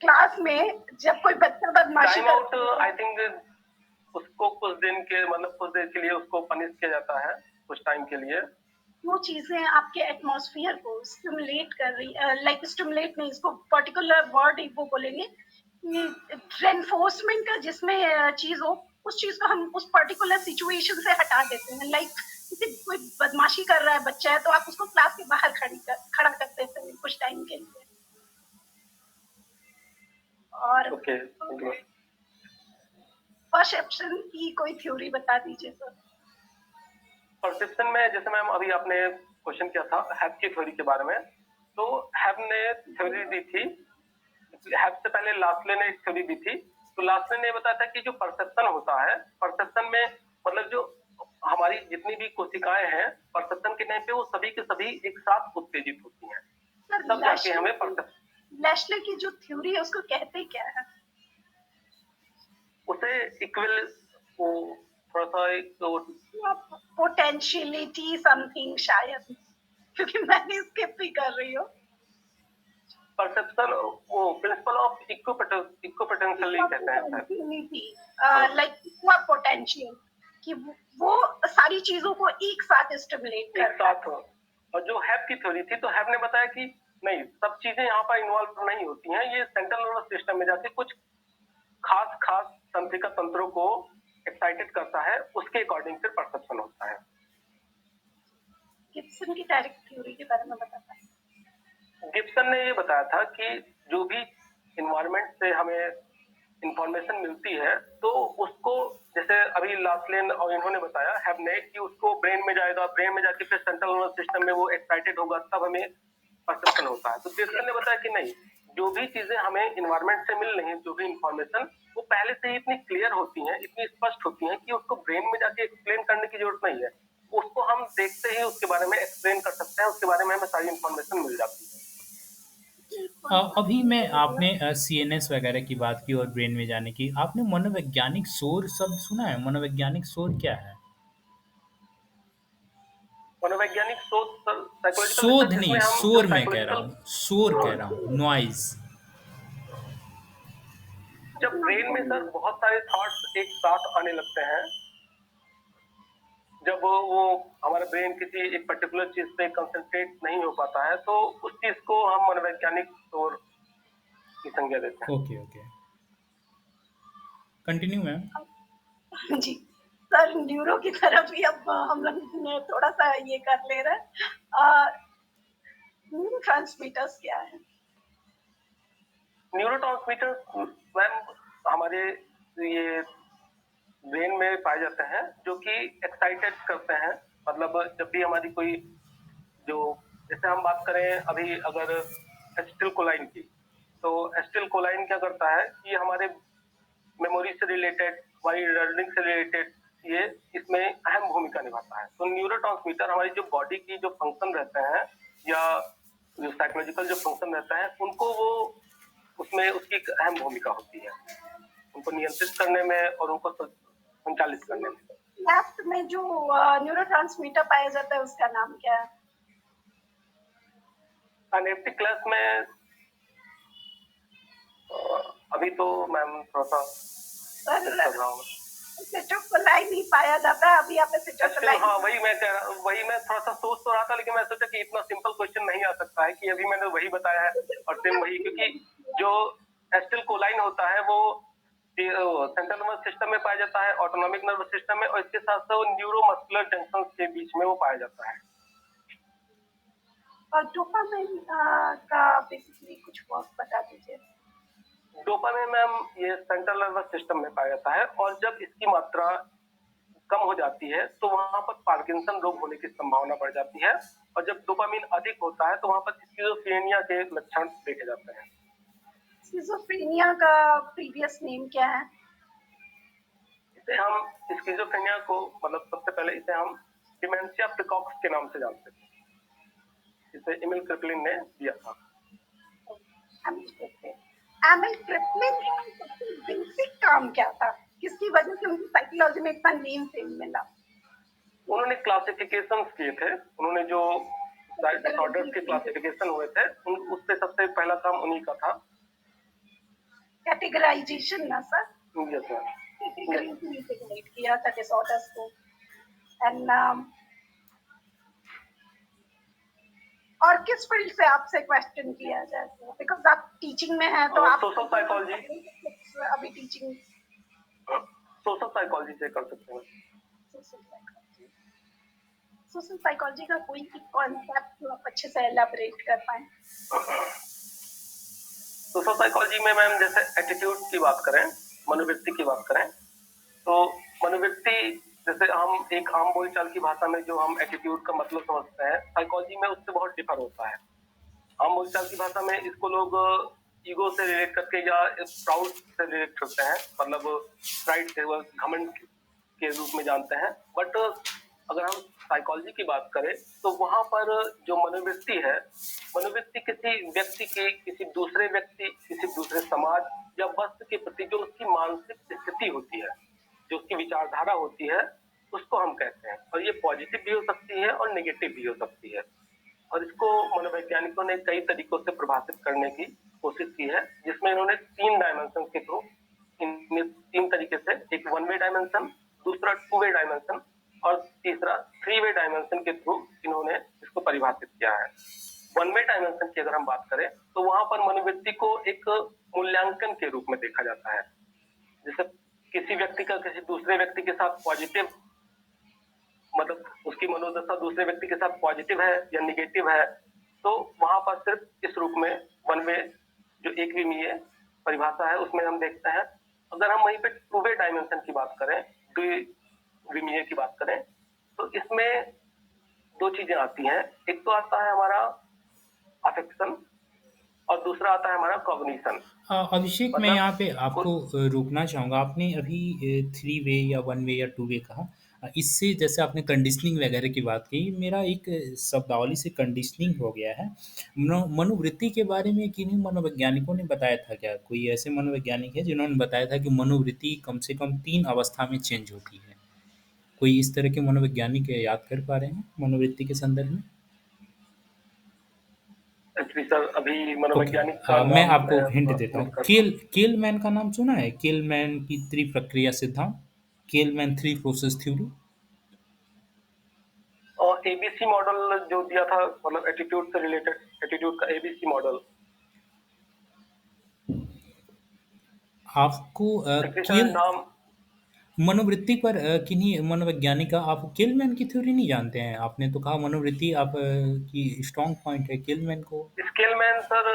क्लास में, जब कोई बच्चा बदमाशी टाइम आउट आई थिंक उसको कुछ दिन के, मतलब कुछ देर के लिए उसको पनिश किया जाता है, कुछ टाइम के लिए। वो चीजें आपके एटमॉस्फेयर को स्टिमुलेट कर रही, लाइक स्टिमुलेट नहीं, इसको पर्टिकुलर वर्ड वो बोलेंगे कि रेनफोर्समेंट का, जिसमें चीज हो, उस चीज को हम उस पर्टिकुलर सिचुएशन से हटा देते हैं। लाइक कोई बदमाशी कर रहा है बच्चा है, तो आप उसको क्लास के बाहर खड़ा कर देते हैं कुछ टाइम के लिए। और ओके, परसेप्शन की कोई थ्योरी बता दीजिए सर। परसेप्शन में जैसे मैम अभी आपने क्वेश्चन किया था हैब की थ्योरी के बारे में, तो हैब ने थ्योरी दी थी। हैब से पहले लास्ले ने एक थ्योरी दी थी। तो लास्ले ने बताया था कि जो परसेप्शन होता है, परसेप्शन में मतलब जो हमारी जितनी भी कोशिकाएं हैं, परसेप्शन के टाइम पे वो सभी के सभी एक साथ उत्तेजित होती हैं, तब जाके हमें परसेप्शन। लैशले की जो थ्योरी है उसको कहते क्या है? उसे इक्वल, वो थोड़ा सा एक पोटेंशियलिटी समथिंग शायद, क्योंकि मैं स्किप भी कर रही हूँ। परसेप्शन, वो प्रिंसिपल ऑफ इक्विपोटेंशियल कहते हैं। लाइक पोटेंशियल कि वो सारी चीजों को एक साथ स्टिमुलेट एक साथ हो। और जो हैब की थ्योरी थी, तो हैब ने बताया कि नहीं, सब चीजें यहाँ पर इन्वॉल्व नहीं होती हैं, ये सेंट्रल नर्वस सिस्टम में जाके कुछ खास खास तंत्रिका तंत्रों को एक्साइटेड करता है, उसके अकॉर्डिंग फिर परसेप्शन होता है। गिब्सन की डायरेक्ट थ्योरी के बारे में बताता है। गिब्सन ने ये बताया था कि जो भी इन्वायरमेंट से हमें इंफॉर्मेशन मिलती है, तो उसको जैसे अभी लास्लेन और इन्होंने बताया हैवनेट कि उसको ब्रेन में जाएगा, ब्रेन में जाके फिर सेंट्रल नर्वस सिस्टम में वो एक्साइटेड होगा, तब हमें परसेप्शन होता है। तो जेसन ने बताया कि नहीं, जो भी चीजें हमें इन्वायरमेंट से मिल रही हैं, जो भी इंफॉर्मेशन, वो पहले से ही इतनी क्लियर होती हैं, इतनी स्पष्ट होती हैं कि उसको ब्रेन में जाके एक्सप्लेन करने की जरूरत नहीं है। उसको हम देखते ही उसके बारे में एक्सप्लेन कर सकते हैं, उसके बारे में हमें सारी इंफॉर्मेशन मिल जाती है। अभी मैं आपने सीएनएस वगैरह की बात की और ब्रेन में जाने की। आपने मनोवैज्ञानिक शोर शब्द सुना है? मनोवैज्ञानिक शोर क्या है? मनोवैज्ञानिक शोध साइकोलॉजिकल शोध रिसर्च, नहीं, जिसमें हम जो शोर मैं कह रहा साइकोलॉजिकल, हूँ, शोर कह रहा हूँ, नॉइज। जब ब्रेन में सर बहुत सारे थॉट्स एक साथ आने लगते हैं, जब वो हमारा ब्रेन किसी एक पर्टिकुलर चीज पे कंसंट्रेट नहीं हो पाता है, तो उस चीज को हम मनोवैज्ञानिक शोर की संज्ञा देते हैं। Okay okay, continue ma'am. जी सर, न्यूरो की तरफ भी अब हम लोग थोड़ा सा ये कर ले रहे हैं। न्यूरो ट्रांसमीटर्स क्या है? न्यूरोट्रांसमीटर मैम हमारे ये ब्रेन में पाए जाते हैं, जो कि एक्साइटेड करते हैं। मतलब जब भी हमारी कोई जो, जैसे हम बात करें अभी अगर एसिटिल कोलाइन की, तो एसिटिल कोलाइन क्या करता है कि हमारे मेमोरी से रिलेटेड, हमारी लर्निंग से रिलेटेड ये इसमें अहम भूमिका निभाता है। तो न्यूरोट्रांसमीटर हमारी जो बॉडी की जो फंक्शन रहते हैं, या जो साइकोलॉजिकल जो फंक्शन रहता है, उनको वो उसमें उसकी एक अहम भूमिका होती है, उनको नियंत्रित करने में और उनको संचालित करने में। लेफ्ट में जो न्यूरोट्रांसमीटर पाया जाता है उसका नाम क्या है? सिनेप्टिक क्लास में अभी तो मैम थोड़ा सा सर कर रहा हूँ। एसिटाइलकोलाइन ही पाया जाता है, अभी आप एसिटाइलकोलाइन। हाँ, वही मैं कह रहा, वही मैं थोड़ा सा सोच तो रहा था, लेकिन मैं सोचा कि इतना सिंपल क्वेश्चन नहीं आ सकता है कि अभी मैंने वही बताया है और सेम वही, क्योंकि जो एसिटिल कोलाइन होता है वो सेंट्रल नर्वस सिस्टम में पाया जाता है, ऑटोनॉमिक नर्वस सिस्टम में, और इसके साथ साथ वो न्यूरोमस्कुलर जंक्शन के बीच में वो पाया जाता है। और डोपामाइन का बेसिकली कुछ वर्क बता दीजिए। डोपामाइन मैम ये सेंट्रल नर्वस सिस्टम में पाया जाता है, और जब इसकी मात्रा कम हो जाती है तो वहां पर पार्किंसन रोग होने की संभावना बढ़ जाती है, और जब डोपामिन अधिक होता है तो वहां पर स्किज़ोफ्रेनिया के लक्षण देखे जाते हैं। स्किज़ोफ्रेनिया का प्रीवियस नेम क्या है? इसे हम स्किज़ोफ्रेनिया को, मतलब सबसे पहले इसे हम डिमेंशिया प्रिकॉक्स के नाम से जानते हैं, इसे एमिल क्रिपलिन ने दिया था। एमिल क्रिपलिन का सबसे बेसिक काम क्या था? किसकी वजह से उनकी साइकोलॉजी में इतना नेम फेम मिला? उन्होंने क्लासिफिकेशन किए थे, उन्होंने जो डिसऑर्डर्स के क्लासिफिकेशन हुए थे, उससे सबसे पहला काम उन्हीं का था। कैटेगराइजेशन ना सर? Yes sir. कैटेगराइज किया था डिसऑर्डर्स को। एंड और किस फील्ड से आपसे क्वेश्चन किया जाए, बिकॉज आप टीचिंग में हैं तो आप सोशल साइकोलॉजी, अभी टीचिंग सोशल साइकोलॉजी से कर सकते हैं। सोशल साइकोलॉजी का कोई कॉन्सेप्ट जो आप अच्छे से एलाबोरेट कर पाए? सोशल साइकोलॉजी में मैम जैसे एटीट्यूड की बात करें, मनोवृत्ति की बात करें, तो मनोवृत्ति जैसे हम एक आम बोलचाल की भाषा में जो हम एटीट्यूड का मतलब समझते हैं, साइकोलॉजी में उससे बहुत डिफर होता है। आम बोलचाल की भाषा में इसको लोग ईगो से रिलेट करके या प्राउड से रिलेट करते हैं, मतलब प्राइड से, घमंड के रूप में जानते हैं। बट अगर हम साइकोलॉजी की बात करें तो वहां पर जो मनोवृत्ति है, मनोवृत्ति किसी व्यक्ति की, किसी दूसरे व्यक्ति, किसी दूसरे समाज या वस्तु के प्रति जो उसकी मानसिक स्थिति होती है, जो उसकी विचारधारा होती है, उसको हम कहते हैं। और ये पॉजिटिव भी हो सकती है और नेगेटिव भी हो सकती है, और इसको मनोवैज्ञानिकों ने कई तरीकों से प्रभावित करने की कोशिश की है, जिसमें इन्होंने 3 डायमेंशन के थ्रू, 3 तरीके से, एक 1 वे डायमेंशन, दूसरा 2 वे डायमेंशन और तीसरा 3 वे डायमेंशन के थ्रू इन्होंने इसको परिभाषित किया है। 1 वे डायमेंशन की अगर हम बात करें तो वहां पर मनोवृत्ति को एक मूल्यांकन के रूप में देखा जाता है। जैसे किसी व्यक्ति का किसी दूसरे व्यक्ति के साथ पॉजिटिव, मतलब उसकी मनोदशा दूसरे व्यक्ति के साथ पॉजिटिव है या निगेटिव है, तो वहां पर सिर्फ इस रूप में 1 वे जो एक विमीय परिभाषा है उसमें हम देखते हैं, अगर हम वहीं पे टू वे डायमेंशन की बात करें, द्विविमीय की बात करें, तो इसमें दो चीजें आती हैं। एक तो आता है हमारा अफेक्शन और दूसरा आता है हमारा कॉग्निशन। अभिषेक, मैं मतलब यहाँ पे आपको रोकना चाहूँगा। आपने अभी थ्री वे या वन वे या टू वे कहा। इससे जैसे आपने कंडीशनिंग वगैरह की बात की, मेरा एक शब्दावली से कंडीशनिंग हो गया है। मनोवृत्ति के बारे में किन्हीं मनोवैज्ञानिकों ने बताया था क्या? कोई ऐसे मनोवैज्ञानिक है जिन्होंने बताया था कि मनोवृत्ति कम से कम 3 अवस्था में चेंज होती है? कोई इस तरह के मनोवैज्ञानिक याद कर पा रहे हैं मनोवृत्ति के संदर्भ में? एक्चुअली सर अभी ओके, मनोवैज्ञानिक का मैं नाम आपको हिंट देता मिस हूँ। कर केलमैन का नाम सुना है? केलमैन की त्रिप्रक्रिया सिद्धांत, केलमैन थ्री प्रोसेस थ्योरी। और एबीसी मॉडल जो दिया था, मतलब एटीट्यूड से रिलेटेड, एटीट्यूड का एबीसी मॉडल। आपको एक्चुअली सर केल नाम मनोवृत्ति पर किन्हीं मनोवैज्ञानिक का, आप केलमैन की थ्योरी नहीं जानते हैं? आपने तो कहा मनोवृत्ति आप की स्ट्रॉन्ग पॉइंट है। केलमैन को स्केलमैन सर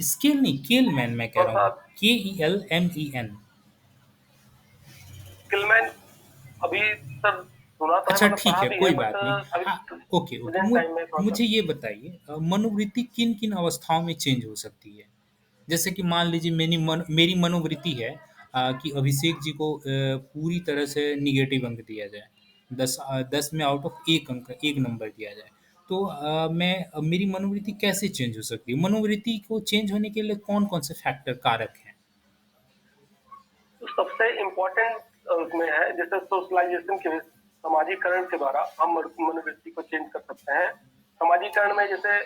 स्केल नहीं, केलमैन मैं कह थोड़ा रहा सा हूँ। KELMEN। स्किलमैन अभी सर सुना तो है, अच्छा मतलब ठीक पढ़ा है, भी है, कोई बट बात नहीं। अभी ओके ओके, प्रेजेंट टाइम में थोड़ा सा। मुझे ये बताइए, मनोवृत्ति किन किन अवस्थाओं में चेंज हो सकती है? जैसे कि मान लीजिए मेरी मनोवृत्ति है कि अभिषेक जी को पूरी तरह से निगेटिव अंक दिया जाए। 10 में आउट ऑफ एक अंक, एक नंबर दिया जाए। तो मेरी मनोवृत्ति कैसे चेंज हो सकती है? मनोवृत्ति को चेंज होने के लिए कौन कौन से फैक्टर कारक हैं? तो सबसे इम्पोर्टेंट उसमें है, जैसे सोशलाइजेशन के सामाजिकरण के द्वारा हम मनोवृत्ति को चेंज कर सकते हैं। सामाजिकरण में जैसे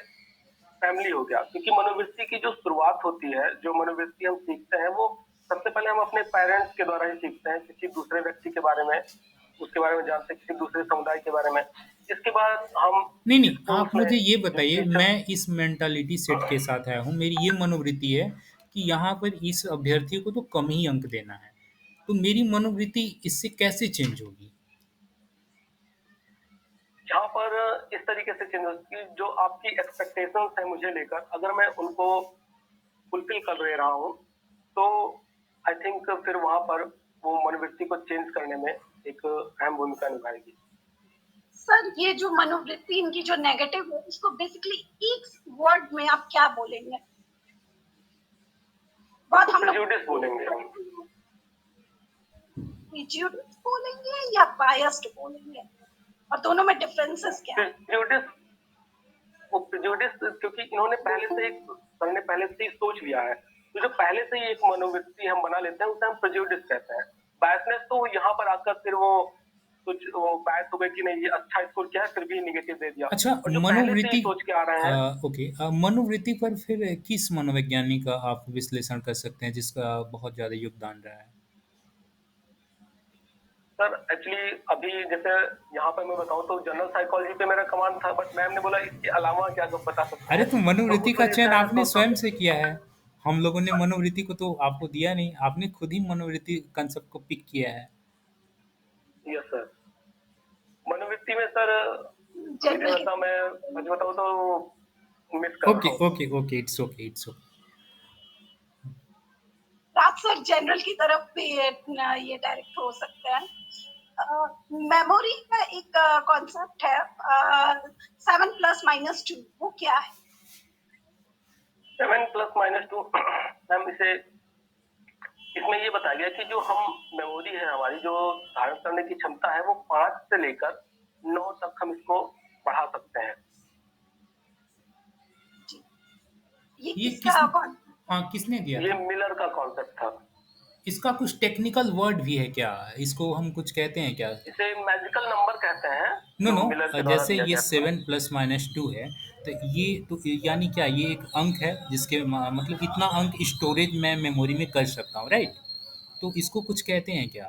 फैमिली हो गया, क्योंकि मनोवृत्ति की जो शुरुआत होती है, जो मनोवृत्ति हम सीखते हैं, वो सबसे पहले हम अपने पेरेंट्स के द्वारा ही सीखते हैं, किसी दूसरे व्यक्ति के बारे में, उसके बारे में जानते हैं, किसी दूसरे समुदाय के बारे में। इसके बाद हम नहीं नहीं, आप स्कूल्स में मुझे ये जो बताइए, टीचर। मैं इस मेंटालिटी सेट के साथ आया हूँ। मेरी ये मनोवृत्ति है कि यहाँ पर इस अभ्यर्थी को तो कम ही अंक देना है। तो मेरी मनोवृत्ति इससे कैसे चेंज होगी? यहाँ पर इस तरीके से चेंज होती है, जो आपकी एक्सपेक्टेशंस है मुझे लेकर, अगर मैं उनको फुलफिल कर ले रहा हूँ, तो आई थिंक फिर वहां पर वो मनोवृत्ति को चेंज करने में एक अहम भूमिका निभाएगी। सर ये जो मनोवृत्ति इनकी जो नेगेटिव है, इसको बेसिकली एक वर्ड में आप क्या बोलेंगे? बहुत हम लोग प्रेजुडिस बोलेंगे हम। प्रेजुडिस बोलेंगे या बायस्ड बोलेंगे, और दोनों में डिफरेंसेस क्या है? प्रेजुडिस, वो प्रेजुडिस क्योंकि इन्होंने पहले से एक, सर ने पहले से ही सोच लिया है, तो जो पहले से ही एक मनोवृत्ति हम बना लेते हैं उसे हम प्रेजुडिस कहते हैं। बायसनेस तो यहाँ पर आकर फिर वो कुछ वो बायस हो गए कि नहीं ये अच्छा स्कोर किया है फिर भी निगेटिव दे दिया, अच्छा, और जो पहले से ही मनोवृत्ति, सोच के आ रहे हैं। ओके, मनोवृत्ति पर फिर किस मनोवैज्ञानिक का आप विश्लेषण कर सकते हैं जिसका बहुत ज़्यादा योगदान रहा है? सर एक्चुअली अभी जैसे यहाँ पर मैं बताऊँ तो जनरल साइकोलॉजी पे मेरा कमांड था, बट मैम ने बोला इसके अलावा क्या आप बता सकते अरे हैं, तो तो मनोवृत्ति उस का वजह चयन से आपने तो स्वयं से किया है। हम लोगों ने मनोवृत्ति को तो आपको दिया नहीं, आपने खुद ही मनोवृत्ति कंसेप्ट को पिक किया है। Yes sir. मनोवृत्ति में सर अभी जनरल थोड़ा सा मैं सच बताऊँ तो मिस कर ओके रहा हूँ। Okay okay, it's okay it's okay. Raj sir general की तरफ भी ये डायरेक्ट हो सकता है। मेमोरी का एक कॉन्सेप्ट है 7+-2, वो क्या है? 7+-2 मैम इसे, इसमें ये बताया गया कि जो हम मेमोरी है हमारी, जो धारण करने की क्षमता है, वो 5 से लेकर 9 तक हम इसको बढ़ा सकते हैं। ये ये किसका हाँ, किसने दिया ये था? मिलर का कॉन्सेप्ट था। इसका कुछ टेक्निकल वर्ड भी है क्या? इसको हम कुछ कहते हैं क्या? इसे मैजिकल नंबर कहते हैं, नो जो नो, मिलर के द्वारा जैसे दिया ये गया था। 7+-2 है, तो ये तो यानी क्या ये एक अंक है जिसके मतलब इतना अंक स्टोरेज मैं मेमोरी में कर सकता हूँ, राइट? तो इसको कुछ कहते हैं क्या?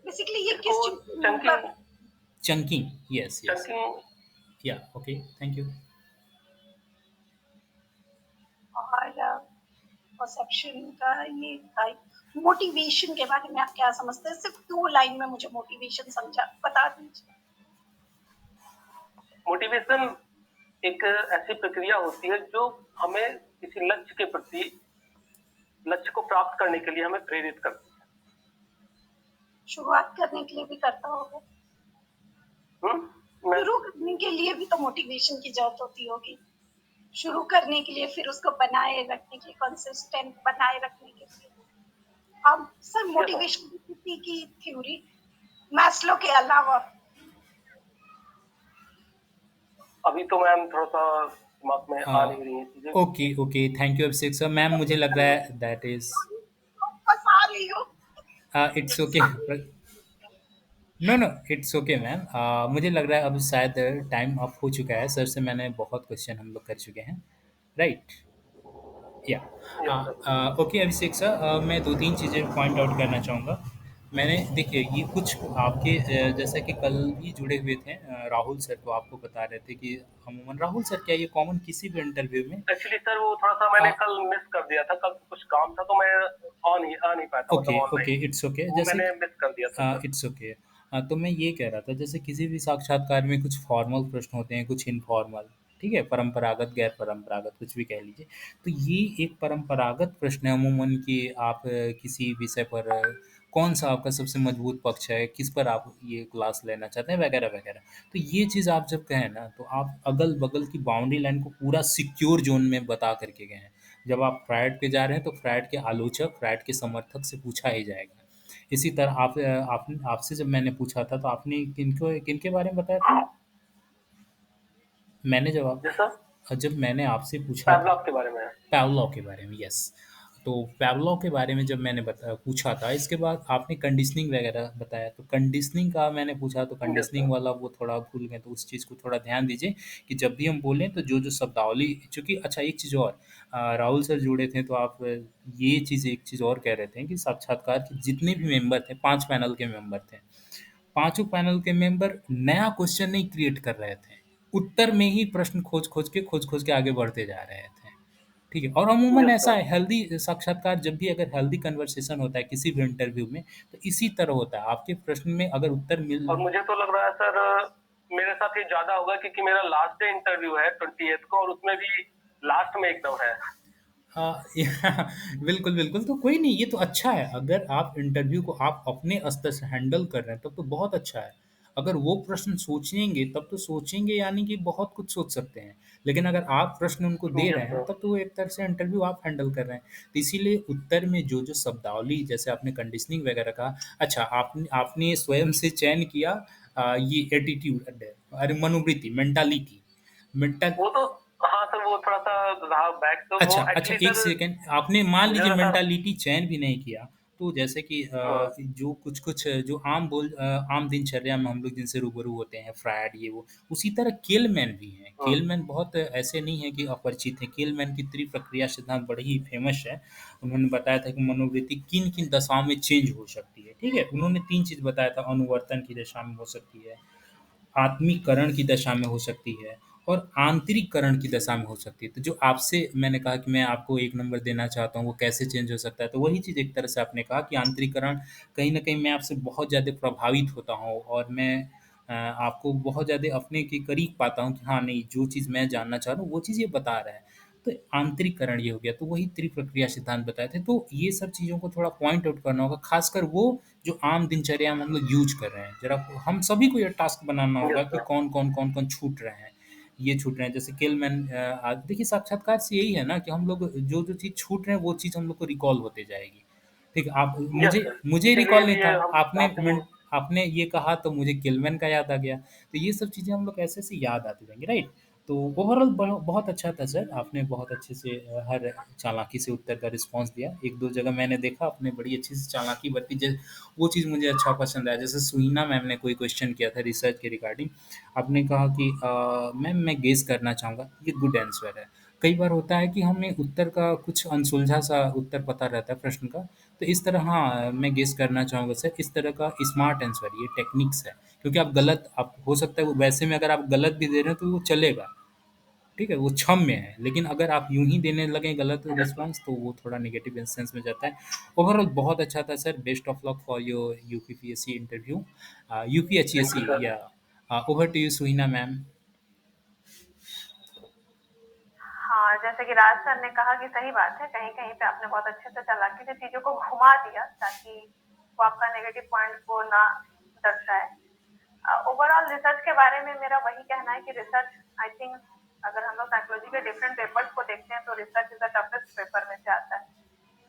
बेसिकली ये इसको किस चीज चंकिंग, मतलब चंकिंग, यस यस, चंकिंग। या ओके, थैंक यू। और परसेप्शन का ये टाइप। मोटिवेशन के बारे में आप क्या समझते हैं? सिर्फ 2 लाइन में मुझे मोटिवेशन समझा बता दीजिए। मोटिवेशन एक ऐसी प्रक्रिया होती है जो हमें किसी लक्ष्य के प्रति, लक्ष्य को प्राप्त करने के लिए हमें प्रेरित करती शुरुआत करने के लिए भी करता होगा, है। मैं शुरू करने के लिए भी तो मोटिवेशन की जरूरत होती होगी, शुरू करने के लिए, फिर उसको बनाए रखने के लिए, कंसिस्टेंट बनाए रखने के लिए। अब सर मोटिवेशन की थ्योरी मैस्लो के अलावा अभी तो मैम थोड़ा सा दिमाग में आ नहीं रही है चीजें। Okay okay, thank you Abhishek sir. Ma'am मुझे लग रहा है दैट इज फंसा रही हूँ। It's okay. No no, it's okay ma'am. मुझे लग रहा है अब शायद टाइम अप हो चुका है। सर से मैंने बहुत क्वेश्चन हम लोग कर चुके हैं, राइट? या यस सर। ओके अभिषेक सर, मैं दो तीन चीज़ें पॉइंट आउट करना चाहूँगा। मैंने देखिए ये कुछ आपके जैसा कि कल भी जुड़े हुए थे राहुल सर, तो आपको बता रहे थे कि अमूमन राहुल सर क्या ये कॉमन किसी भी इंटरव्यू में एक्चुअली सर वो थोड़ा सा मैंने आ- कल मिस कर दिया था, कल कुछ काम था तो मैं आ नहीं पाया था, मतलब okay okay, online it's okay. वो जैसे मैंने मिस कर दिया था सर। It's okay. तो मैं ये कह रहा था जैसे किसी भी साक्षात्कार में कुछ फॉर्मल प्रश्न होते हैं, कुछ इनफॉर्मल, ठीक है, परंपरागत गैर परंपरागत कुछ भी कह लीजिए। तो ये एक परंपरागत प्रश्न है अमूमन कि आप किसी विषय पर कौन सा आपका सबसे मजबूत पक्ष है, किस पर आप ये क्लास लेना चाहते हैं, वगैरह वगैरह। तो ये चीज़ आप जब कहें ना तो आप अगल बगल की बाउंड्री लाइन को पूरा सिक्योर जोन में बता करके गए हैं। जब आप फ्राइड पे जा रहे हैं तो फ्राइड के आलोचक, फ्राइड के समर्थक से पूछा ही जाएगा। इसी तरह आपसे जब मैंने पूछा था तो आपने किनको किनके बारे में बताया था? मैंने जैसा जब मैंने आपसे पूछा था पैवलॉव के बारे में है। पैवलॉव के बारे में, यस। तो पैवलॉव के बारे में जब मैंने पूछा था, इसके बाद आपने कंडीशनिंग वगैरह बताया। तो कंडीशनिंग का मैंने पूछा तो यस कंडीशनिंग सर। वाला वो थोड़ा भूल गए, तो उस चीज़ को थोड़ा ध्यान दीजिए कि जब भी हम बोलें तो जो जो शब्दावली, चूँकि अच्छा एक चीज़ और, राहुल सर जुड़े थे तो आप ये चीज़ एक चीज़ और कह रहे थे कि साक्षात्कार के जितने भी मेंबर थे, 5 पैनल के मेंबर थे, पांचों पैनल के मेंबर नया क्वेश्चन नहीं क्रिएट कर रहे थे, उत्तर में ही प्रश्न खोज खोज के आगे बढ़ते जा रहे थे, ठीक है। और अमूमन यस ऐसा सर। है हेल्दी साक्षात्कार, जब भी अगर हेल्दी कन्वर्सेशन होता है किसी भी इंटरव्यू में तो इसी तरह होता है। आपके प्रश्न में अगर उत्तर मिल और मुझे तो लग रहा है सर मेरे साथ ये ज्यादा होगा क्योंकि मेरा लास्ट डे इंटरव्यू है 28 को, और उसमें भी लास्ट में एकदम है। बिल्कुल बिल्कुल, तो कोई नहीं, ये तो अच्छा है। अगर आप इंटरव्यू को आप अपने स्तर से हैंडल कर रहे हैं तब तो बहुत अच्छा है। अगर वो प्रश्न सोचेंगे तब तो सोचेंगे, यानी कि बहुत कुछ सोच सकते हैं। लेकिन अगर आप प्रश्न उनको दे रहे यस हैं सर। तब तो वो एक तरह से इंटरव्यू आप हैंडल कर रहे हैं। तो इसीलिए उत्तर में जो जो शब्दावली, जैसे आपने कंडीशनिंग वगैरह कहा, अच्छा आपने आपने स्वयं से चयन किया ये एटीट्यूड, अरे मनोवृत्ति, मेंटालिटी, मेंटल। वो तो हाँ सर, वो थोड़ा सा रहा बैक, तो वो अच्छा एक्चुअली एक सर सेकंड, आपने मान मुझे लीजिए ना सर। मेंटालिटी चयन भी नहीं किया, तो जैसे कि हाँ। जो कुछ कुछ जो आम दिनचर्या में हम लोग जिनसे रूबरू होते हैं, फ्रायड ये वो, उसी तरह केलमैन भी हैं। हाँ। केलमैन बहुत ऐसे नहीं है कि अपरिचित हैं। केलमैन की त्रिप्रक्रिया सिद्धांत बड़ी ही फेमस है। उन्होंने बताया था कि मनोवृत्ति किन किन दशाओं में चेंज हो सकती है, ठीक है। उन्होंने तीन चीज बताया था, अनुवर्तन की दशा में हो सकती है, आत्मीकरण की दशा में हो सकती है, और आंतरिककरण की दशा में हो सकती है। तो जो आपसे मैंने कहा कि मैं आपको 1 नंबर देना चाहता हूँ, वो कैसे चेंज हो सकता है? तो वही चीज़ एक तरह से आपने कहा कि आंतरिकरण, कहीं न कहीं मैं आपसे बहुत ज़्यादा प्रभावित होता हूँ और मैं आपको बहुत ज़्यादा अपने के करीब पाता हूँ कि हाँ, नहीं, जो चीज़ मैं जानना चाह रहा हूँ, वो चीज़ ये बता रहा है। तो आंतरिकरण ये हो गया, तो वही त्रिप्रक्रिया सिद्धांत बताए थे। तो ये सब चीज़ों को थोड़ा पॉइंट आउट करना होगा, ख़ासकर वो जो आम दिनचर्या में हम लोग यूज़ कर रहे हैं। ज़रा हम सभी को ये टास्क बनाना होगा यस कि सर। कौन-कौन छूट रहे हैं, ये छूट रहे हैं। जैसे केलमैन देखिए साक्षात्कार से यही है ना कि हम लोग जो-जो चीज़ छूट रहे हैं, वो चीज़ हम लोग को रिकॉल होते जाएगी। ठीक है, आप यस मुझे सर। मुझे इसीलिए रिकॉल नहीं ये था, हम आपने आपने ये कहा तो मुझे केलमैन का याद आ गया। तो ये सब चीज़ें हम लोग ऐसे-ऐसे याद आती जाएँगी, राइट? तो ओवरऑल बहुत अच्छा था सर, आपने बहुत अच्छे से हर चालाकी से उत्तर का रिस्पॉन्स दिया। 1-2 जगह मैंने देखा आपने बड़ी अच्छी से चालाकी बरती, वो चीज़ मुझे अच्छा पसंद आया। जैसे सुहीना मैम ने कोई क्वेश्चन किया था रिसर्च के रिगार्डिंग, आपने कहा कि मैम मैं गेस करना चाहूँगा, ये गुड आंसर है। कई बार होता है कि हमें उत्तर का कुछ अनसुलझा सा उत्तर पता रहता है प्रश्न का, तो इस तरह हाँ, मैं गेस करना चाहूँगा सर, इस तरह का स्मार्ट आंसर, ये टेक्निक्स है। क्योंकि आप हो सकता है वो वैसे में अगर आप गलत भी दे रहे हैं तो वो चलेगा, ठीक है, वो क्षम्य है। लेकिन अगर आप यूँ ही देने लगें गलत यस सर। रिस्पॉन्स तो वो थोड़ा नेगेटिव सेंस में जाता है। ओवरऑल बहुत अच्छा था sir, best of luck for your UPPSC interview, thank you UPHESC sir. या over to you Suhina ma'am. हाँ जैसे कि राज सर ने कहा कि सही बात है, कहीं कहीं पे आपने बहुत अच्छे से चालाकी से चीजों को घुमा दिया ताकि वो आपका नेगेटिव पॉइंट को ना दर्शाए। ओवरऑल रिसर्च के बारे में मेरा वही कहना है कि रिसर्च, आई थिंक, अगर हम लोग साइकोलॉजी के डिफरेंट पेपर्स को देखते हैं तो research is the toughest paper में से आता है,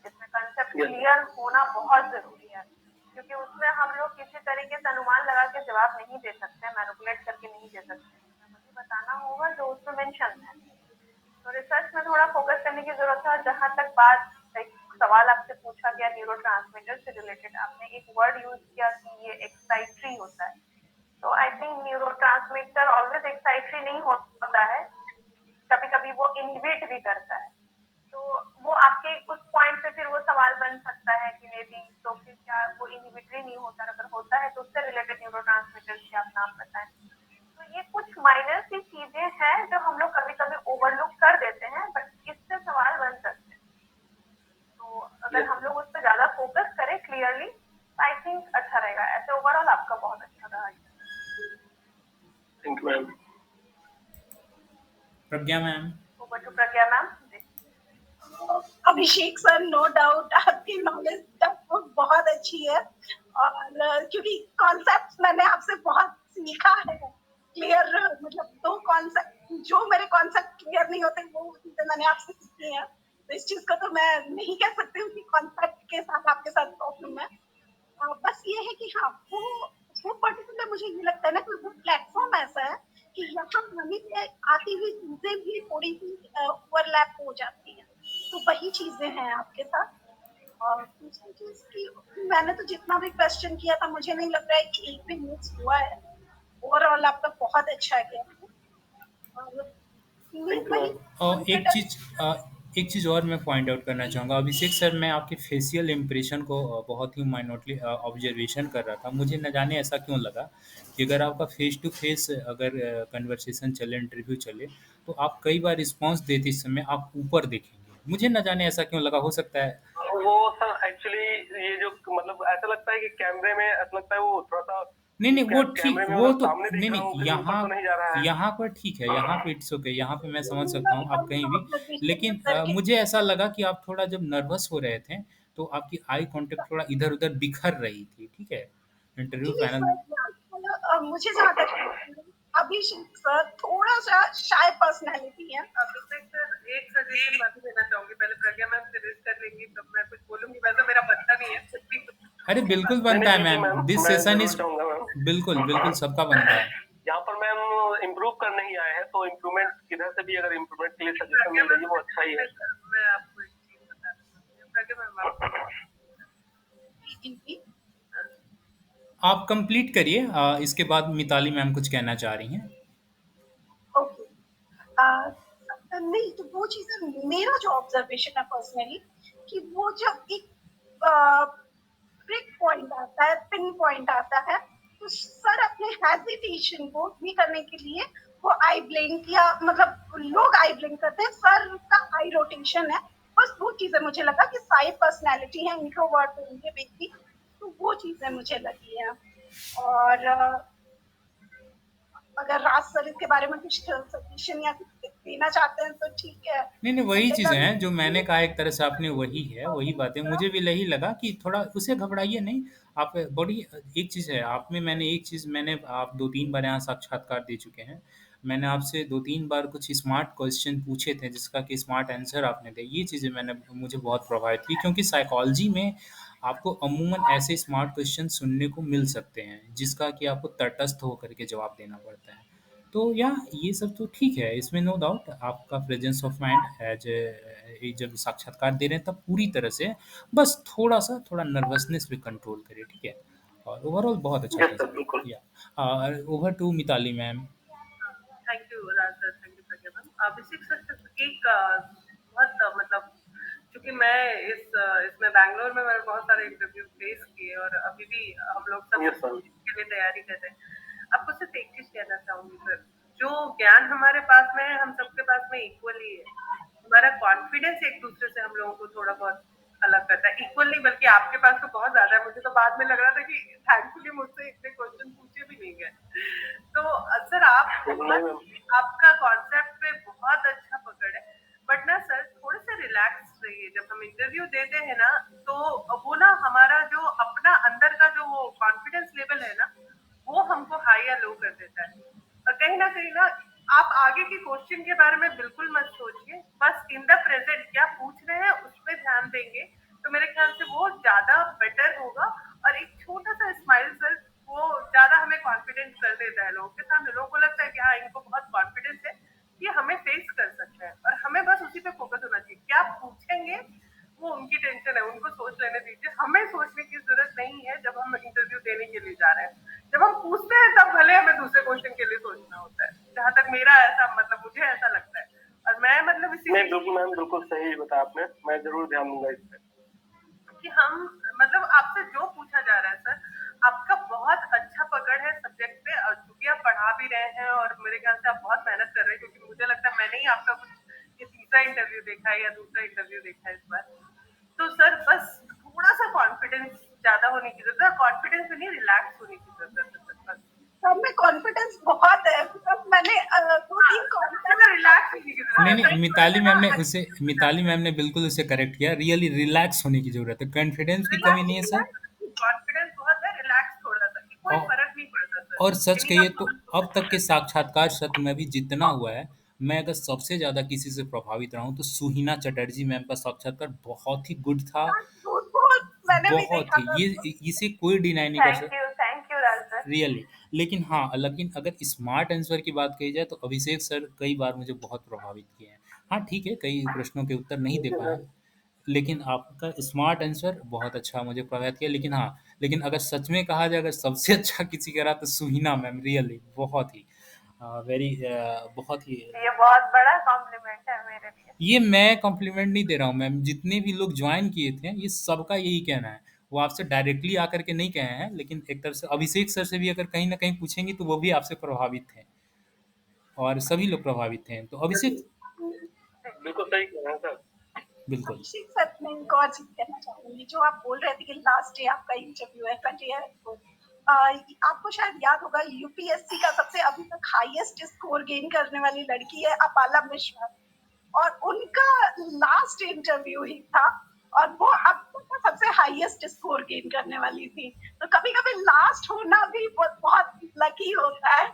जिसमें कंसेप्ट यस क्लियर होना बहुत जरूरी है, क्योंकि उसमें हम लोग किसी तरीके से अनुमान लगा के जवाब नहीं दे सकते, मैनिपुलेट करके नहीं दे सकते, हमें वही बताना होगा जो उसमें मेंशन है। तो रिसर्च में थोड़ा फोकस करने की जरूरत है। और जहां तक बात, एक सवाल आपसे पूछा गया न्यूरो से रिलेटेड, आपने एक वर्ड यूज किया कि ये एक्साइटरी होता है, तो आई थिंक न्यूरो ऑलवेज एक्साइटरी नहीं होता है, कभी कभी वो इनहिबिट भी करता है। तो वो आपके उस पॉइंट पे फिर वो सवाल बन सकता है कि मे बी तो फिर क्या वो इनहिबिटरी नहीं होता, अगर होता है तो उससे रिलेटेड न्यूरो के आप नाम बताएं। तो ये कुछ माइनर सी चीजें हैं जो हम लोग कभी कभी ओवरलुक कर देते हैं, बट इससे सवाल बन सकते हैं। तो अगर यस हम लोग उस पर ज्यादा फोकस करें क्लियरली, आई थिंक अच्छा रहेगा। ऐसे ओवरऑल आपका बहुत अच्छा रहा। Thank you ma'am. Pragya ma'am. Over to Pragya ma'am. Abhishek sir, no doubt आपकी नॉलेज बहुत अच्छी है, और क्योंकि कॉन्सेप्ट मैंने आपसे बहुत सीखा है क्लियर, मतलब दो कॉन्सेप्ट जो मेरे कॉन्सेप्ट क्लियर नहीं होते वो चीजें मैंने आपसे सीखी है, तो इस चीज का तो मैं नहीं कह सकती हूँ कि कॉन्सेप्ट के साथ आपके साथ प्रॉब्लम है। बस ये है कि हाँ, वो पर्टिकुलर मुझे ये लगता है ना कि वो प्लेटफॉर्म ऐसा है कि यहाँ हमें पे आती हुई चीजें भी थोड़ी सी ओवरलैप हो जाती हैं, तो वही चीजें हैं आपके साथ। और दूसरी चीज की मैंने तो जितना भी क्वेश्चन किया था मुझे नहीं लग रहा है कि एक भी मिस हुआ है, ओवरऑल आपका बहुत अच्छा गया है। और थैंक यू वही मैम। और कॉन्फिडेंस। एक चीज़ और मैं पॉइंट आउट करना चाहूँगा अभिषेक सर, मैं आपके फेशियल इंप्रेशन को बहुत ही माइन्यूटली ऑब्जर्वेशन कर रहा था। मुझे न जाने ऐसा क्यों लगा कि अगर आपका फेस टू फेस अगर कन्वर्सेशन चले, इंटरव्यू चले, तो आप कई बार रिस्पॉन्स देते समय आप ऊपर देखेंगे। मुझे न जाने ऐसा क्यों लगा, हो सकता है। वो सर एक्चुअली ये जो मतलब ऐसा लगता है कि कैमरे में ऐसा लगता है वो थोड़ा सा नहीं नहीं, वो ठीक, कैमरे में वो मतलब तो सामने नहीं दिख रहा नहीं, हूँ, कहीं ऊपर यहाँ तो नहीं जा रहा है। यहाँ पर ठीक है, यहाँ पे इट्स ओके, यहाँ पे मैं समझ सकता हूँ आप कहीं भी। ऑब्जर्वेशन लेकिन करके मुझे ऐसा लगा कि आप थोड़ा जब नर्वस हो रहे थे तो आपकी आई कांटेक्ट थोड़ा इधर उधर बिखर रही थी, ठीक है, इंटरव्यू नहीं पैनल। सर, मुझे जहाँ तक अभिषेक सर थोड़ा सा शाय पर्सनैलिटी है। अभिषेक सर, एक सजेशन मैं भी देना चाहूंगी, पहले प्रज्ञा मैम सजेस्ट कर लेंगी तब मैं कुछ बोलूंगी, वैसे मेरा बनता नहीं है कुछ भी। अरे बिल्कुल नहीं बनता नहीं, है बिल्कुल मैम, मैम, दिस मैं सेशन जरूर इज, चाहूंगा मैम। बिल्कुल बिल्कुल सबका बनता है। यहाँ पर मैम इम्प्रूव करने ही आए हैं, तो इम्प्रूवमेंट किधर से भी अगर इम्प्रूवमेंट के लिए सजेशन प्रज्ञा मिल रही मैम है वो अच्छा ही है। मैं आपको एक चीज बता दूँ, प्रज्ञा मैम आप जी, आप कंप्लीट करिए, इसके बाद मिताली मैम कुछ कहना चाह रही हैं। ओके। नहीं, तो वो चीजें मेरा जो ऑब्जर्वेशन है पर्सनली कि वो जब एक प्रिक पॉइंट आता है, पिन पॉइंट आता है, तो सर अपने हेजिटेशन को भी करने के लिए वो आई ब्लिंक, या मतलब लोग आई ब्लिंक करते हैं, सर का आई रोटेशन है। बस वो चीजें मुझे लगा कि साई पर्सनैलिटी है, इंट्रोवर्ट होंगे व्यक्ति, तो वो चीजें मुझे लगी है। और अगर राज सर इसके बारे में कुछ सजेशन या कुछ देना चाहते हैं तो ठीक है। नहीं नहीं, वही चीज़ें हैं जो मैंने अदरवाइज कहा, एक तरह से आपने वही है, वही बातें मुझे भी यही लगा कि थोड़ा उसे घबराइए नहीं। आप बड़ी एक चीज़ है आप में, मैंने एक चीज़, मैंने आप 2-3 बार यहाँ साक्षात्कार दे चुके हैं। मैंने आपसे 2-3 बार कुछ स्मार्ट क्वेश्चन पूछे थे जिसका कि स्मार्ट आंसर आपने दिया। ये चीज़ें मैंने मुझे बहुत प्रभावित की, क्योंकि साइकोलॉजी में आपको अमूमन ऐसे स्मार्ट क्वेश्चन सुनने को मिल सकते हैं जिसका कि आपको तटस्थ होकर के जवाब देना पड़ता है। तो या ये सब तो ठीक है, इसमें नो डाउट आपका प्रेजेंस ऑफ माइंड एज जब साक्षात्कार दे रहे हैं तब पूरी तरह से, बस थोड़ा नर्वसनेस भी कंट्रोल करिए, ठीक है। और ओवरऑल बहुत अच्छा यस था सर, सर। बिल्कुल। या over to Mitali ma'am. Thank you Raj sir, thank you Pragya ma'am. Abhishek sir सिर्फ एक बहुत मतलब क्योंकि मैं इसमें बैंगलोर में मैंने बहुत सारे इंटरव्यू फेस किए और अभी भी हम लोग सब यस सर। इसके लिए तैयारी कर रहे हैं। आपको सिर्फ एक चीज कहना चाहूंगी सर, जो ज्ञान हमारे पास में है हम सबके पास में इक्वली है। हमारा कॉन्फिडेंस एक दूसरे से हम लोगों को थोड़ा बहुत अलग करता है, इक्वल नहीं बल्कि आपके पास तो बहुत ज्यादा है। मुझे तो बाद में लग रहा था कि थैंकफुली मुझसे इतने क्वेश्चन पूछे भी नहीं गए। तो सर आप नहीं मैम। आपका कॉन्सेप्ट पे बहुत अच्छा पकड़ है, बट देते हैं ना, तो वो ना हमारा जो अपना अंदर का जो वो कॉन्फिडेंस लेवल है ना, वो हमको हाई या लो कर देता है। और कहीं ना आप आगे के क्वेश्चन के बारे में बिल्कुल मत सोचिए, बस इन द प्रेजेंट क्या पूछ रहे हैं उस पर ध्यान देंगे, तो मेरे ख्याल से वो ज्यादा बेटर होगा। और एक छोटा सा स्माइल सर, वो ज्यादा हमें कॉन्फिडेंट कर देता है लोगों के सामने। लोगों को लगता है कि हाँ, इनको बहुत कॉन्फिडेंस है, ये हमें फेस कर सकते हैं, और हमें बस उसी पे फोकस होना चाहिए। क्या पूछेंगे वो उनकी टेंशन है, उनको सोच लेने दीजिए। हमें सोचने की जरूरत नहीं है जब हम इंटरव्यू देने के लिए जा रहे हैं। जब हम पूछते हैं तब भले हमें दूसरे क्वेश्चन के लिए सोचना होता है, जहां तक मेरा ऐसा मतलब मुझे ऐसा लगता है। और मैं मतलब नहीं, इसीलिए बिल्कुल मैम, बिल्कुल सही बताया आपने। मैं जरूर ध्यान दूंगा इस पे। कि हम मतलब आपसे जो पूछा जा रहा है सर, आपका बहुत अच्छा पकड़ है सब्जेक्ट पे, और चूंकि आप पढ़ा भी रहे हैं और मेरे ख्याल से आप बहुत मेहनत कर रहे हैं, क्योंकि मुझे लगता है मैंने ही आपका कुछ ये तीसरा इंटरव्यू देखा है या दूसरा इंटरव्यू देखा है इस बार। तो सर बस थोड़ा सा कॉन्फिडेंस ज्यादा होने की जरूरत है, कॉन्फिडेंस में नहीं, रिलैक्स होने की जरूरत है सर, बस। सब में कॉन्फिडेंस बहुत है, मतलब मैंने 2-3 कॉन्टेस्ट रिलैक्स होने की नहीं जरूरत है। नहीं, मिताली मैम ने बिल्कुल उसे करेक्ट किया। रियली रिलैक्स होने की जरूरत है, कॉन्फिडेंस की कमी नहीं है सर। कॉन्फिडेंस बहुत है, रिलैक्स थोड़ा सा, कि कोई और फर्क नहीं पड़ता सर। और सच इन्हीं कहिए का तो अब तक के साक्षात्कार सत्र में भी जितना हुआ है, मैं अगर सबसे ज़्यादा किसी से प्रभावित रहा हूँ तो सुहिना चटर्जी मैम का साक्षात्कार बहुत ही गुड था। बहुत मैंने भी बहुत देखा ही, था। ये इसे कोई डिनाई नहीं कर सकता thank you Raj sir. Really. लेकिन अगर स्मार्ट आंसर की बात कही जाए तो अभिषेक सर कई बार मुझे बहुत प्रभावित किए हैं। हाँ ठीक है, कई प्रश्नों के उत्तर नहीं दे पाए हैं, लेकिन आपका स्मार्ट आंसर बहुत अच्छा मुझे प्रभावित किया। लेकिन अगर सच में कहा जाए, अगर सबसे अच्छा किसी का रहा तो सुहिना मैम, रियली बहुत ही बहुत ही। ये बहुत बड़ा कॉम्प्लीमेंट है मेरे लिए। ये मैं कॉम्प्लीमेंट नहीं दे रहा हूँ मैम, जितने भी लोग ज्वाइन किए थे ये सबका यही कहना है। वो आपसे डायरेक्टली आकर के नहीं कहे हैं, लेकिन एक तरफ से अभिषेक सर से भी अगर कहीं ना कहीं पूछेंगे तो वो भी आपसे प्रभावित थे, और सभी लोग प्रभावित थे। तो अभिषेक बिल्कुल सही कह रहे हैं सर। बिल्कुल। अभिषेक सर, मैं एक और चीज कहना चाहूंगी। जो आप बोल रहे थे कि लास्ट डे आपका इंटरव्यू है, कल है तो आपको शायद याद होगा, यूपीएससी का सबसे अभी तक हाईएस्ट स्कोर गेन करने वाली लड़की है अपाला मिश्रा, और उनका लास्ट इंटरव्यू ही था, और वो अब तक का सबसे हाईएस्ट स्कोर गेन करने वाली थी। तो कभी कभी लास्ट होना भी बहुत लकी होता है।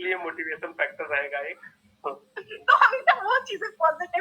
ये मोटिवेशन फैक्टर रहेगा एक। तो हमेशा वो चीजें पॉजिटिव